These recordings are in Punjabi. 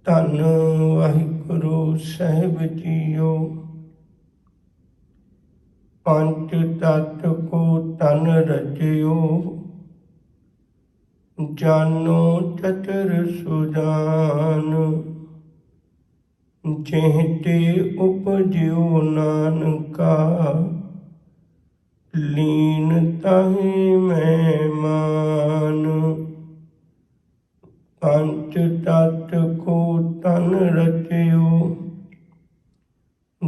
ਧੰਨ ਵਾਹਿਗੁਰੂ ਸਾਹਿਬ ਜੀਓ। ਪੰਜ ਤਤ ਕੋ ਤਨ ਰਚਿਓ, ਜਾਨੋ ਚਤੁਰ ਸੁਜਾਨ। ਜਿਹ ਤੇ ਉਪਜਿਓ ਨਾਨਕਾ, ਲੀਨ ਤਾਹਿ ਮੈਂ ਮਾਨ। ਪੰਜ ਤਤ ਕੋ ਤਨ ਰਚਿਓ,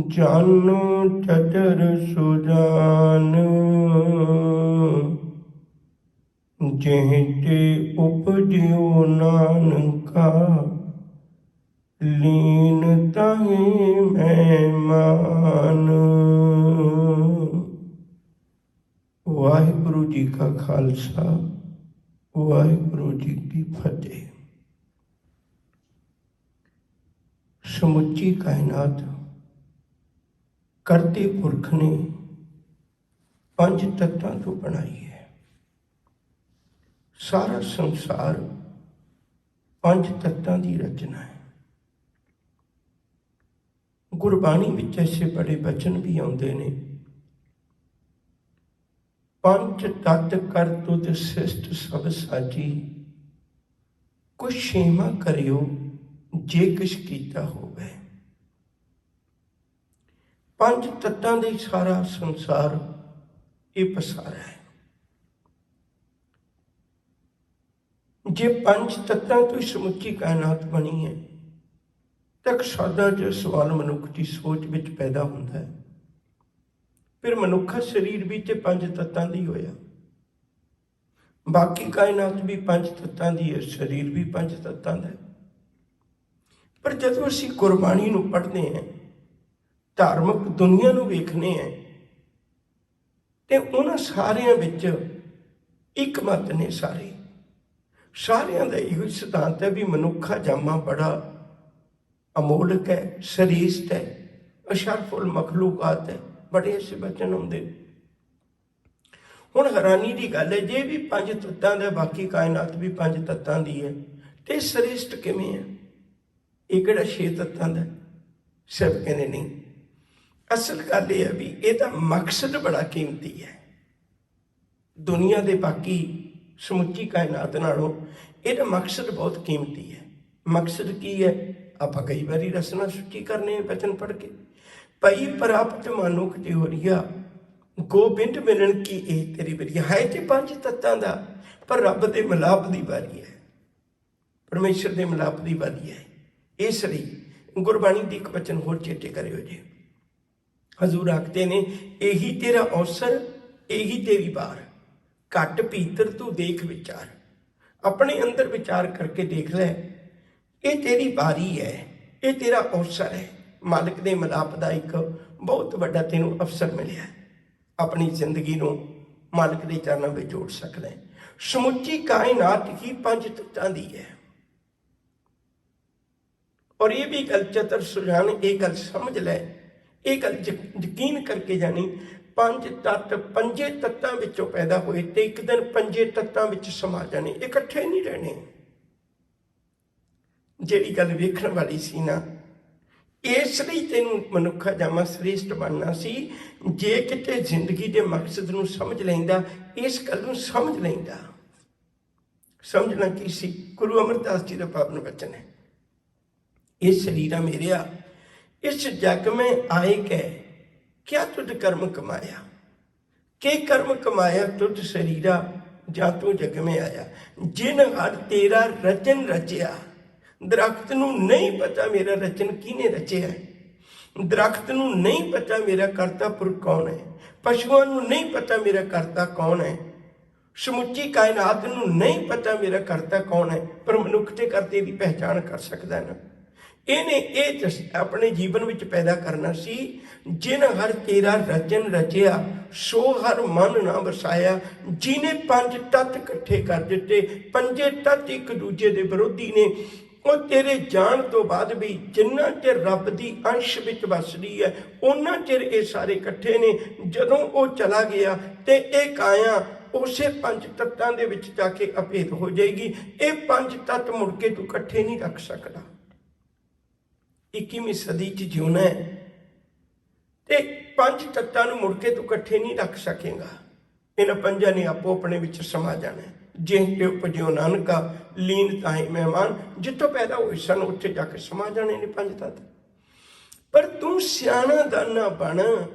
ਜਾਨੋ ਚਤੁਰ ਸੁਜਾਨ। ਜਿਹ ਤੇ ਉਪਜਿਓ ਨਾਨਕਾ, ਲੀਨ ਤਾਹਿ ਮੈਂ ਮਾਨ। ਵਾਹਿਗੁਰੂ ਜੀ ਕਾ ਖਾਲਸਾ, ਵਾਹਿਗੁਰੂ ਜੀ ਕੀ ਫਤਿਹ। ਸਮੁੱਚੀ ਕਾਇਨਾਤ ਕਰਤੇ ਪੁਰਖ ਨੇ ਪੰਜ ਤੱਤਾਂ ਤੋਂ ਬਣਾਈ ਹੈ। ਸਾਰਾ ਸੰਸਾਰ ਪੰਜ ਤੱਤਾਂ ਦੀ ਰਚਨਾ ਹੈ। ਗੁਰਬਾਣੀ ਵਿੱਚ ਐਸੇ ਬੜੇ ਬਚਨ ਵੀ ਆਉਂਦੇ ਨੇ। ਪੰਜ ਤੱਤ ਕਰ ਤੁਧ ਸਿਸ਼ਟ ਸਭ ਸਾਜੀ, ਕੁਛ ਛੇਵਾਂ ਕਰਿਓ ਜੇ ਕਿਛ ਕੀਤਾ ਹੋਵੇ। ਪੰਜ ਤੱਤਾਂ ਦੇ ਸਾਰਾ ਸੰਸਾਰ ਇਹ ਪਸਾਰਾ ਹੈ। ਜੇ ਪੰਜ ਤੱਤਾਂ ਤੋਂ ਹੀ ਸਮੁੱਚੀ ਕਾਇਨਾਤ ਬਣੀ ਹੈ ਤਾਂ ਸਾਡਾ ਜੋ ਸਵਾਲ ਮਨੁੱਖ ਦੀ ਸੋਚ ਵਿੱਚ ਪੈਦਾ ਹੁੰਦਾ ਹੈ, ਫਿਰ ਮਨੁੱਖਾ ਸਰੀਰ ਵੀ ਤੇ ਪੰਜ ਤੱਤਾਂ ਦੀ ਹੋਇਆ, ਬਾਕੀ ਕਾਇਨਾਤ ਵੀ ਪੰਜ ਤੱਤਾਂ ਦੀ ਹੈ, ਸਰੀਰ ਵੀ ਪੰਜ ਤੱਤਾਂ ਦਾ ਹੈ। ਪਰ ਜਦੋਂ ਅਸੀਂ ਗੁਰਬਾਣੀ ਨੂੰ ਪੜ੍ਹਦੇ ਹਾਂ, ਧਾਰਮਿਕ ਦੁਨੀਆ ਨੂੰ ਵੇਖਦੇ ਹਾਂ, ਤੇ ਉਹਨਾਂ ਸਾਰਿਆਂ ਵਿੱਚ ਇੱਕ ਮਤ ਨੇ। ਸਾਰਿਆਂ ਦਾ ਇਹੋ ਸਿਧਾਂਤ ਹੈ ਵੀ ਮਨੁੱਖਾ ਜਾਮਾ ਬੜਾ ਅਮੋਲਕ ਹੈ, ਸ੍ਰੇਸ਼ਟ ਹੈ, ਅਸ਼ਰਫੁਲ ਮਖਲੂਕਾਤ ਹੈ। ਬੜੇ ਐਸੇ ਬਚਨ ਹੁੰਦੇ। ਹੁਣ ਹੈਰਾਨੀ ਦੀ ਗੱਲ ਹੈ, ਜੇ ਵੀ ਪੰਜ ਤੱਤਾਂ ਦਾ, ਬਾਕੀ ਕਾਇਨਾਤ ਵੀ ਪੰਜ ਤੱਤਾਂ ਦੀ ਹੈ, ਤੇ ਸ੍ਰੇਸ਼ਟ ਕਿਵੇਂ ਹੈ? ਇਹ ਕਿਹੜਾ 6 ਤੱਤਾਂ ਦਾ? ਸਭ ਕਹਿੰਦੇ ਨਹੀਂ। ਅਸਲ ਗੱਲ ਇਹ ਹੈ ਵੀ ਇਹਦਾ ਮਕਸਦ ਬੜਾ ਕੀਮਤੀ ਹੈ। ਦੁਨੀਆ ਦੇ ਬਾਕੀ ਸਮੁੱਚੀ ਕਾਇਨਾਤ ਨਾਲੋਂ ਇਹਦਾ ਮਕਸਦ ਬਹੁਤ ਕੀਮਤੀ ਹੈ। ਮਕਸਦ ਕੀ ਹੈ? ਆਪਾਂ ਕਈ ਵਾਰੀ ਰਸਨਾ ਸੁੱਚੀ ਕਰਨੇ ਬਚਨ ਪੜ੍ਹ ਕੇ, ਭਈ ਪ੍ਰਾਪਤ ਮਾਨੁਖ ਜਿਹੁਰੀਆ, ਗੋਬਿੰਦ ਮਿਲਣ ਕੀ ਇਹ ਤੇਰੀ ਬਰੀਆ। ਹੈ ਤੇ ਪੰਜ ਤੱਤਾਂ ਦਾ, ਪਰ ਰੱਬ ਦੇ ਮਿਲਾਪ ਦੀ ਵਾਰੀ ਹੈ, ਪਰਮੇਸ਼ਰ ਦੇ ਮਿਲਾਪ ਦੀ ਵਾਰੀ ਹੈ। ਇਸ ਲਈ ਗੁਰਬਾਣੀ ਦੀ ਇੱਕ ਬਚਨ ਹੋਰ ਚੇਤੇ ਕਰਿਓ ਜੀ। ਹਜ਼ੂਰ ਆਖਦੇ ਨੇ, ਇਹੀ ਤੇਰਾ ਅਵਸਰ, ਇਹੀ ਤੇਰੀ ਵਾਰ, ਘੱਟ ਭੀਤਰ ਤੂੰ ਦੇਖ ਵਿਚਾਰ। ਆਪਣੇ ਅੰਦਰ ਵਿਚਾਰ ਕਰਕੇ ਦੇਖ ਲੈ, ਇਹ ਤੇਰੀ ਵਾਰੀ ਹੈ, ਇਹ ਤੇਰਾ ਅਵਸਰ ਹੈ। ਮਾਲਕ ਦੇ ਮਿਲਾਪ ਦਾ ਇੱਕ ਬਹੁਤ ਵੱਡਾ ਤੈਨੂੰ ਅਵਸਰ ਮਿਲਿਆ। ਆਪਣੀ ਜ਼ਿੰਦਗੀ ਨੂੰ ਮਾਲਕ ਦੇ ਚਰਨਾਂ ਵਿੱਚ ਜੋੜ ਸਕਦਾ ਹੈ। ਸਮੁੱਚੀ ਕਾਇਨਾਤ ਹੀ ਪੰਜ ਤੱਤਾਂ ਦੀ ਹੈ। ਔਰ ਇਹ ਵੀ ਗੱਲ ਚਤੁਰ ਸੁਜਾਨ, ਇਹ ਗੱਲ ਸਮਝ ਲੈ, ਇਹ ਗੱਲ ਯਕੀਨ ਕਰਕੇ ਜਾਣੀ, ਪੰਜ ਤੱਤ ਪੰਜੇ ਤੱਤਾਂ ਵਿੱਚੋਂ ਪੈਦਾ ਹੋਏ ਤੇ ਇੱਕ ਦਿਨ ਪੰਜੇ ਤੱਤਾਂ ਵਿੱਚ ਸਮਾ ਜਾਣੇ, ਇਕੱਠੇ ਨਹੀਂ ਰਹਿਣੇ। ਜਿਹੜੀ ਗੱਲ ਵੇਖਣ ਵਾਲੀ ਸੀ ਨਾ, ਇਸ ਲਈ ਤੈਨੂੰ ਮਨੁੱਖਾ ਜਾਮਾ ਸ੍ਰੇਸ਼ਟ ਬਣਨਾ ਸੀ। ਜੇ ਕਿਤੇ ਜ਼ਿੰਦਗੀ ਦੇ ਮਕਸਦ ਨੂੰ ਸਮਝ ਲੈਂਦਾ, ਇਸ ਗੱਲ ਨੂੰ ਸਮਝ ਲੈਂਦਾ। ਸਮਝਣਾ ਕੀ ਸੀ? ਗੁਰੂ ਅਮਰਦਾਸ ਜੀ ਦਾ ਪਾਵਨ ਬਚਨ ਹੈ, ਇਹ ਸਰੀਰਾ ਮੇਰਿਆ इस जग में आए कै, क्या तुझ कर्म कमाया। के कर्म कमाया तुझ शरीरा, जा तू जग में आया। जिन हर तेरा रचन रचिया। दरख्त नूं नहीं पता मेरा रचन किने रचिया है। दरख्त नूं नहीं पता मेरा करता पुरख कौन है। पशुओं नूं नहीं पता मेरा करता कौन है। समੁੱਚੀ कायनात नूं नहीं पता मेरा करता कौन है। पर मनुख ते करते दी पहचान कर सकता है ना। ਇਹਨੇ ਇਹ ਆਪਣੇ ਜੀਵਨ ਵਿੱਚ ਪੈਦਾ ਕਰਨਾ ਸੀ। ਜਿਨ ਹਰ ਤੇਰਾ ਰਚਨ ਰਚਿਆ, ਸੋ ਹਰ ਮਨ ਨਾ ਵਸਾਇਆ। ਜਿਹਨੇ ਪੰਜ ਤੱਤ ਇਕੱਠੇ ਕਰ ਦਿੱਤੇ। ਪੰਜੇ ਤੱਤ ਇੱਕ ਦੂਜੇ ਦੇ ਵਿਰੋਧੀ ਨੇ। ਉਹ ਤੇਰੇ ਜਾਣ ਤੋਂ ਬਾਅਦ ਵੀ ਜਿੰਨਾ ਚਿਰ ਰੱਬ ਦੀ ਅੰਸ਼ ਵਿੱਚ ਵਸਦੀ ਹੈ, ਉਹਨਾਂ ਚਿਰ ਇਹ ਸਾਰੇ ਇਕੱਠੇ ਨੇ। ਜਦੋਂ ਉਹ ਚਲਾ ਗਿਆ ਤੇ ਇਹ ਕਾਇਆ ਉਸੇ ਪੰਜ ਤੱਤਾਂ ਦੇ ਵਿੱਚ ਜਾ ਕੇ ਅਭੇਦ ਹੋ ਜਾਏਗੀ। ਇਹ ਪੰਜ ਤੱਤ ਮੁੜ ਕੇ ਤੂੰ ਇਕੱਠੇ ਨਹੀਂ ਰੱਖ ਸਕਦਾ। 21ਵੀਂ ਸਦੀ 'ਚ ਜਿਉਣਾ ਹੈ ਤੇ ਪੰਜ ਤੱਤਾਂ ਨੂੰ ਮੁੜ ਕੇ ਤੂੰ ਇਕੱਠੇ ਨਹੀਂ ਰੱਖ ਸਕੇਗਾ। ਇਹਨਾਂ ਪੰਜਾਂ ਨੇ ਆਪੋ ਆਪਣੇ ਵਿੱਚ ਸਮਾ ਜਾਣਾ ਹੈ। ਜਿਹ ਤੇ ਉਪਜਿਓ ਨਾਨਕਾ ਲੀਨ ਤਾਹੀਂ ਮਹਿਮਾਨ, ਜਿੱਥੋਂ ਪੈਦਾ ਹੋਏ ਸਨ ਉੱਥੇ ਜਾ ਕੇ ਸਮਾ ਜਾਣੇ ਨੇ ਪੰਜ ਤੱਤ। ਪਰ ਤੂੰ ਸਿਆਣਾ ਦਾਨਾ ਬਣ,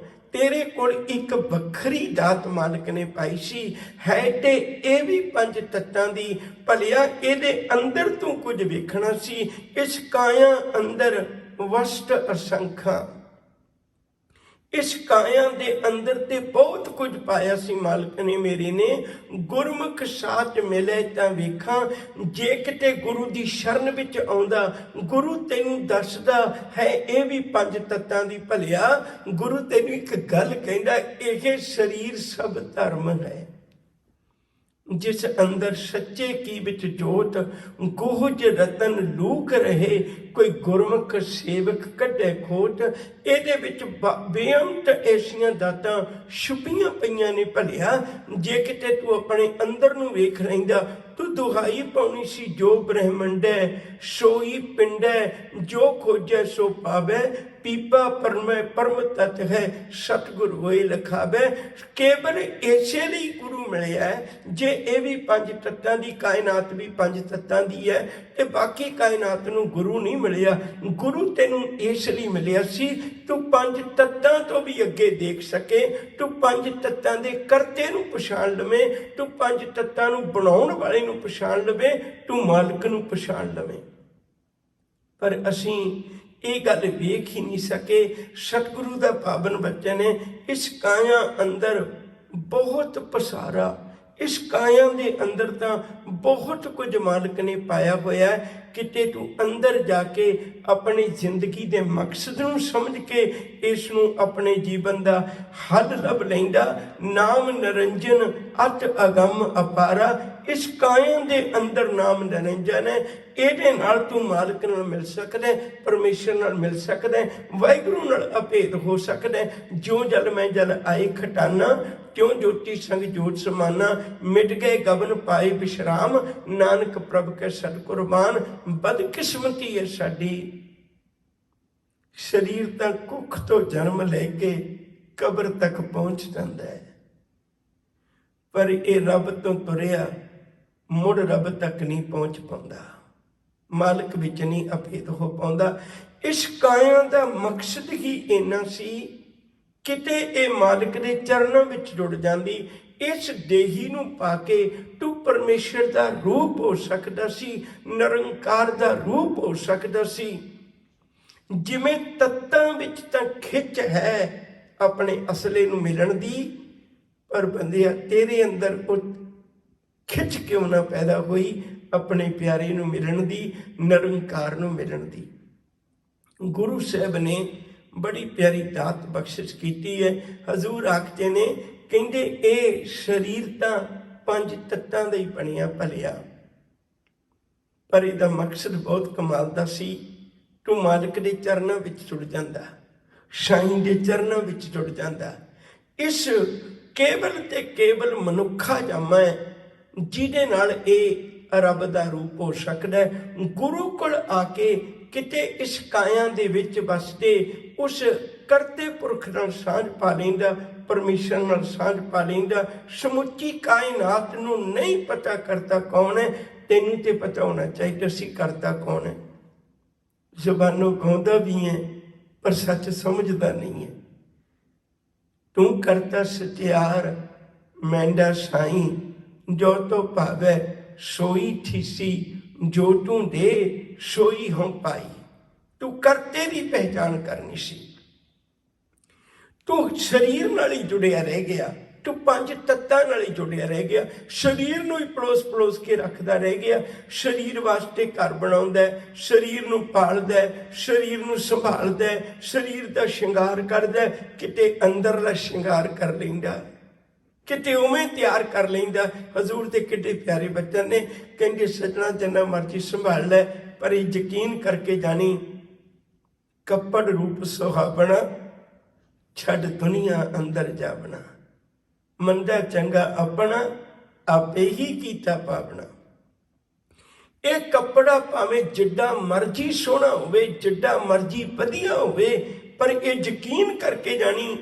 ਤੇਰੇ ਕੋਲ ਇੱਕ ਵੱਖਰੀ ਦਾਤ ਮਾਲਕ ਨੇ ਪਾਈ ਸੀ, ਹੈ ਤੇ ਇਹ ਵੀ ਪੰਜ ਤੱਤਾਂ ਦੀ। ਭਲਿਆ ਇਹਦੇ ਅੰਦਰ ਤੂੰ ਕੁਝ ਵੇਖਣਾ ਸੀ। ਇਸ ਕਾਇਆ ਅੰਦਰ ਵਸਤ ਅਸੰਖਾ, ਇਸ ਕਾਇਆ ਦੇ ਅੰਦਰ ਤੇ ਬਹੁਤ ਕੁਝ ਪਾਇਆ ਸੀ ਮਾਲਕ ਨੇ ਮੇਰੇ ਨੇ। ਗੁਰਮੁਖ ਸਾਥ ਮਿਲੇ ਤਾਂ ਵੇਖਾਂ, ਜੇ ਕਿਤੇ ਗੁਰੂ ਦੀ ਸ਼ਰਨ ਵਿੱਚ ਆਉਂਦਾ, ਗੁਰੂ ਤੈਨੂੰ ਦੱਸਦਾ ਹੈ ਇਹ ਵੀ ਪੰਜ ਤੱਤਾਂ ਦੀ। ਭਲਿਆ ਗੁਰੂ ਤੈਨੂੰ ਇੱਕ ਗੱਲ ਕਹਿੰਦਾ, ਇਹ ਸਰੀਰ ਸਭ ਧਰਮ ਹੈ। ਜਿਸ ਅੰਦਰ ਸੱਚੇ ਕੀ ਵਿੱਚ ਜੋਤ, ਗੋਹਜ ਰਤਨ ਲੂਕ ਰਹੇ, ਕੋਈ ਗੁਰਮੁਖ ਸੇਵਕ ਕੱਢੇ ਖੋਟ। ਇਹਦੇ ਵਿੱਚ ਬੇਅੰਤ ਐਸੀਆਂ ਦਾਤਾਂ ਛੁਪੀਆਂ ਪਈਆਂ ਨੇ। ਭਲਿਆ ਜੇ ਕਿਤੇ ਤੂੰ ਆਪਣੇ ਅੰਦਰ ਨੂੰ ਵੇਖ ਲੈਂਦਾ, ਤੂੰ ਦੁਹਾਈ ਪਾਉਣੀ ਸੀ, ਜੋ ਬ੍ਰਹਮੰਡੈ ਸੋਈ ਪਿੰਡੈ, ਜੋ ਖੋਜੈ ਸੋ ਪਾਵੈ, ਪੀਪਾ ਪਰਮੈ ਪਰਮ ਤਤ ਹੈ, ਸਤਿਗੁਰ ਹੋਏ ਲਖਾਵੈ। ਕੇਵਲ ਇਸੇ ਲਈ ਗੁਰੂ ਮਿਲਿਆ ਜੇ ਇਹ ਵੀ ਪੰਜ ਤੱਤਾਂ ਦੀ, ਕਾਇਨਾਤ ਵੀ ਪੰਜ ਤੱਤਾਂ ਦੀ ਹੈ ਤੇ ਬਾਕੀ ਕਾਇਨਾਤ ਨੂੰ ਗੁਰੂ ਨਹੀਂ ਮਿਲਿਆ। ਗੁਰੂ ਤੈਨੂੰ ਇਸ ਲਈ ਮਿਲਿਆ ਸੀ ਤੂੰ ਪੰਜ ਤੱਤਾਂ ਤੋਂ ਵੀ ਅੱਗੇ ਦੇਖ ਸਕੇ, ਤੂੰ ਪੰਜ ਤੱਤਾਂ ਦੇ ਕਰਤੇ ਨੂੰ ਪਛਾਣ ਲਵੇਂ, ਤੂੰ ਪੰਜ ਤੱਤਾਂ ਨੂੰ ਬਣਾਉਣ ਵਾਲੇ ਨੂੰ ਪਛਾਣ ਲਵੇਂ, ਤੂੰ ਮਾਲਕ ਨੂੰ ਪਛਾਣ ਲਵੇਂ। ਪਰ ਅਸੀਂ ਇਹ ਗੱਲ ਵੇਖ ਹੀ ਨਹੀਂ ਸਕੇ। ਸਤਿਗੁਰੂ ਦਾ ਪਾਵਨ ਬਚਨ ਨੇ ਇਸ ਕਾਇਆ ਅੰਦਰ ਬਹੁਤ ਪਸਾਰਾ, ਇਸ ਕਾਇਆ ਦੇ ਅੰਦਰ ਤਾਂ ਬਹੁਤ ਕੁਝ ਮਾਲਕ ਨੇ ਪਾਇਆ ਹੋਇਆ। ਕਿਤੇ ਤੂੰ ਅੰਦਰ ਜਾ ਕੇ ਆਪਣੀ ਜ਼ਿੰਦਗੀ ਦੇ ਮਕਸਦ ਨੂੰ ਸਮਝ ਕੇ ਇਸ ਨੂੰ ਆਪਣੇ ਜੀਵਨ ਦਾ ਹੱਲ ਲੱਭ ਲੈਂਦਾ। ਨਾਮ ਨਿਰੰਜਨ ਅਤ ਅਗੰਮ ਅਪਾਰਾ, ਇਸ ਕਾਇਆ ਦੇ ਅੰਦਰ ਨਾਮ ਨਿਰੰਜਨ ਹੈ। ਇਹਦੇ ਨਾਲ ਤੂੰ ਮਾਲਕ ਨਾਲ ਮਿਲ ਸਕਦਾ, ਪਰਮੇਸ਼ਰ ਨਾਲ ਮਿਲ ਸਕਦਾ, ਵਾਹਿਗੁਰੂ ਨਾਲ ਅਭੇਦ ਹੋ ਸਕਦਾ। ਜਿਉਂ ਜਲ ਮੈਂ ਜਲ ਆਏ ਖਟਾਨਾ, ਕਿਉਂ ਜੋਤੀ ਸੰਗ ਜੋਤ ਸਮਾਨਾ, ਮਿਟ ਗਏ ਗਗਨ ਪਾਏ ਵਿਸ਼ਰਾਮ, ਨਾਨਕ ਪ੍ਰਭ ਕੇ ਸਦ ਕੁਰਬਾਨ। ਬਦਕਿਸਮਤੀ ਹੈ ਸਾਡੀ, ਸਰੀਰ ਤਾਂ ਕੁੱਖ ਤੋਂ ਜਨਮ ਲੈ ਕੇ ਕਬਰ ਤੱਕ ਪਹੁੰਚ ਜਾਂਦਾ ਹੈ, ਪਰ ਇਹ ਰੱਬ ਤੋਂ ਤੁਰਿਆ ਮੁੜ ਰੱਬ ਤੱਕ ਨਹੀਂ ਪਹੁੰਚ ਪਾਉਂਦਾ, ਮਾਲਕ ਵਿੱਚ ਨਹੀਂ ਅਭੇਦ ਹੋ ਪਾਉਂਦਾ। ਇਸ ਕਾਇਆ ਦਾ ਮਕਸਦ ਹੀ ਇੰਨਾ ਸੀ, ਕਿਤੇ ਇਹ ਮਾਲਕ ਦੇ ਚਰਨਾਂ ਵਿੱਚ ਜੁੜ ਜਾਂਦੀ। ਇਸ ਦੇਹੀ ਨੂੰ ਪਾ ਕੇ ਤੂੰ ਪਰਮੇਸ਼ਰ ਦਾ ਰੂਪ ਹੋ ਸਕਦਾ ਸੀ, ਨਿਰੰਕਾਰ ਦਾ ਰੂਪ ਹੋ ਸਕਦਾ ਸੀ। ਜਿਵੇਂ ਤੱਤਾਂ ਵਿੱਚ ਤਾਂ ਖਿੱਚ ਹੈ ਆਪਣੇ ਅਸਲੇ ਨੂੰ ਮਿਲਣ ਦੀ, ਪਰ ਬੰਦਿਆ ਤੇਰੇ ਅੰਦਰ ਉਹ ਖਿੱਚ ਕਿਉਂ ਨਾ ਪੈਦਾ ਹੋਈ ਆਪਣੇ ਪਿਆਰੇ ਨੂੰ ਮਿਲਣ ਦੀ, ਨਿਰੰਕਾਰ ਨੂੰ ਮਿਲਣ ਦੀ। ਗੁਰੂ ਸਾਹਿਬ ਨੇ ਬੜੀ ਪਿਆਰੀ ਦਾਤ ਬਖਸ਼ਿਸ਼ ਕੀਤੀ ਹੈ। ਹਜ਼ੂਰ ਆਖਦੇ ਨੇ, ਕਹਿੰਦੇ ਇਹ ਸਰੀਰ ਤਾਂ ਪੰਜ ਤੱਤਾਂ ਦਾ ਹੀ ਬਣਿਆ। ਭਲਿਆ ਪਰ ਇਹਦਾ ਮਕਸਦ ਬਹੁਤ ਕਮਾਲ ਦਾ ਸੀ। ਤੂੰ ਮਾਲਕ ਦੇ ਚਰਨਾਂ ਵਿੱਚ ਜੁੜ ਜਾਂਦਾ, ਸਾਈਂ ਦੇ ਚਰਨਾਂ ਵਿੱਚ ਜੁੜ ਜਾਂਦਾ। ਇਸ ਕੇਵਲ ਤੇ ਕੇਵਲ ਮਨੁੱਖਾ ਜਾਮਾ ਹੈ ਜਿਹਦੇ ਨਾਲ ਇਹ ਰੱਬ ਦਾ ਰੂਪ ਹੋ ਸਕਦਾ। ਗੁਰੂ ਕੋਲ ਆ ਕੇ ਕਿਤੇ ਇਸ ਕਾਇਆ ਦੇ ਵਿੱਚ ਵਸਦੇ ਉਸ ਕਰਤੇ ਪੁਰਖ ਨਾਲ ਸਾਂਝ ਪਾ ਲੈਂਦਾ, ਪਰਮੇਸ਼ਰ ਨਾਲ ਸਾਂਝ ਪਾ ਲੈਂਦਾ। ਸਮੁੱਚੀ ਕਾਇਨਾਤ ਨੂੰ ਨਹੀਂ ਪਤਾ ਕਰਤਾ ਕੌਣ ਹੈ, ਤੈਨੂੰ ਤੇ ਪਤਾ ਹੋਣਾ ਚਾਹੀਦਾ ਸੀ ਕਰਤਾ ਕੌਣ ਹੈ। ਜ਼ੁਬਾਨੋਂ ਗਾਉਂਦਾ ਵੀ ਹੈ ਪਰ ਸੱਚ ਸਮਝਦਾ ਨਹੀਂ ਹੈ। ਤੂੰ ਕਰਤਾ ਸਚਿਆਰ ਮੈਂਡਾ ਸਾਈਂ, ਜੋ ਤੋ ਭਾਵੈ ਸੋਈ ਥੀਸੀ, ਜੋ ਤੂੰ ਦੇ ਸੋਈ ਹਉ ਪਾਈ। ਤੂੰ ਕਰਤੇ ਦੀ ਪਹਿਚਾਣ ਕਰਨੀ ਸੀ। ਤੂੰ ਸਰੀਰ ਨਾਲ ਹੀ ਜੁੜਿਆ ਰਹਿ ਗਿਆ, ਤੂੰ ਪੰਜ ਤੱਤਾਂ ਨਾਲ ਹੀ ਜੁੜਿਆ ਰਹਿ ਗਿਆ, ਸਰੀਰ ਨੂੰ ਹੀ ਪਲੋਸ ਕੇ ਰੱਖਦਾ ਰਹਿ ਗਿਆ। ਸਰੀਰ ਵਾਸਤੇ ਘਰ ਬਣਾਉਂਦਾ, ਸਰੀਰ ਨੂੰ ਪਾਲਦਾ, ਸਰੀਰ ਨੂੰ ਸੰਭਾਲਦਾ, ਸਰੀਰ ਦਾ ਸ਼ਿੰਗਾਰ ਕਰਦਾ, ਕਿਤੇ ਅੰਦਰਲਾ ਸ਼ਿੰਗਾਰ ਕਰ ਲੈਂਦਾ, ਕਿਤੇ ਉਵੇਂ ਤਿਆਰ ਕਰ ਲੈਂਦਾ। ਹਜ਼ੂਰ ਦੇ ਕਿੱਡੇ ਪਿਆਰੇ ਬਚਨ ਨੇ, ਕਹਿੰਦੇ ਸਜਣਾ ਜਿੰਨਾ ਮਰਜ਼ੀ ਸੰਭਾਲ ਲੈ, ਪਰ ਇਹ ਯਕੀਨ ਕਰਕੇ ਜਾਣੀ ਕੱਪੜ ਰੂਪ ਸੁਹਾਵਣਾ, ਛੱਡ ਦੁਨੀਆ ਅੰਦਰ ਜਾਵਣਾ। ਮੰਦਾ ਚੰਗਾ ਆਪਣਾ, ਆਪੇ ਹੀ ਕੀਤਾ ਪਾਵਣਾ। ਇਹ ਕੱਪੜਾ ਭਾਵੇਂ ਜਿੱਡਾ ਮਰਜ਼ੀ ਸੋਹਣਾ ਹੋਵੇ, ਜਿੱਡਾ ਮਰਜ਼ੀ ਵਧੀਆ ਹੋਵੇ, ਪਰ ਇਹ ਯਕੀਨ ਕਰਕੇ ਜਾਣੀ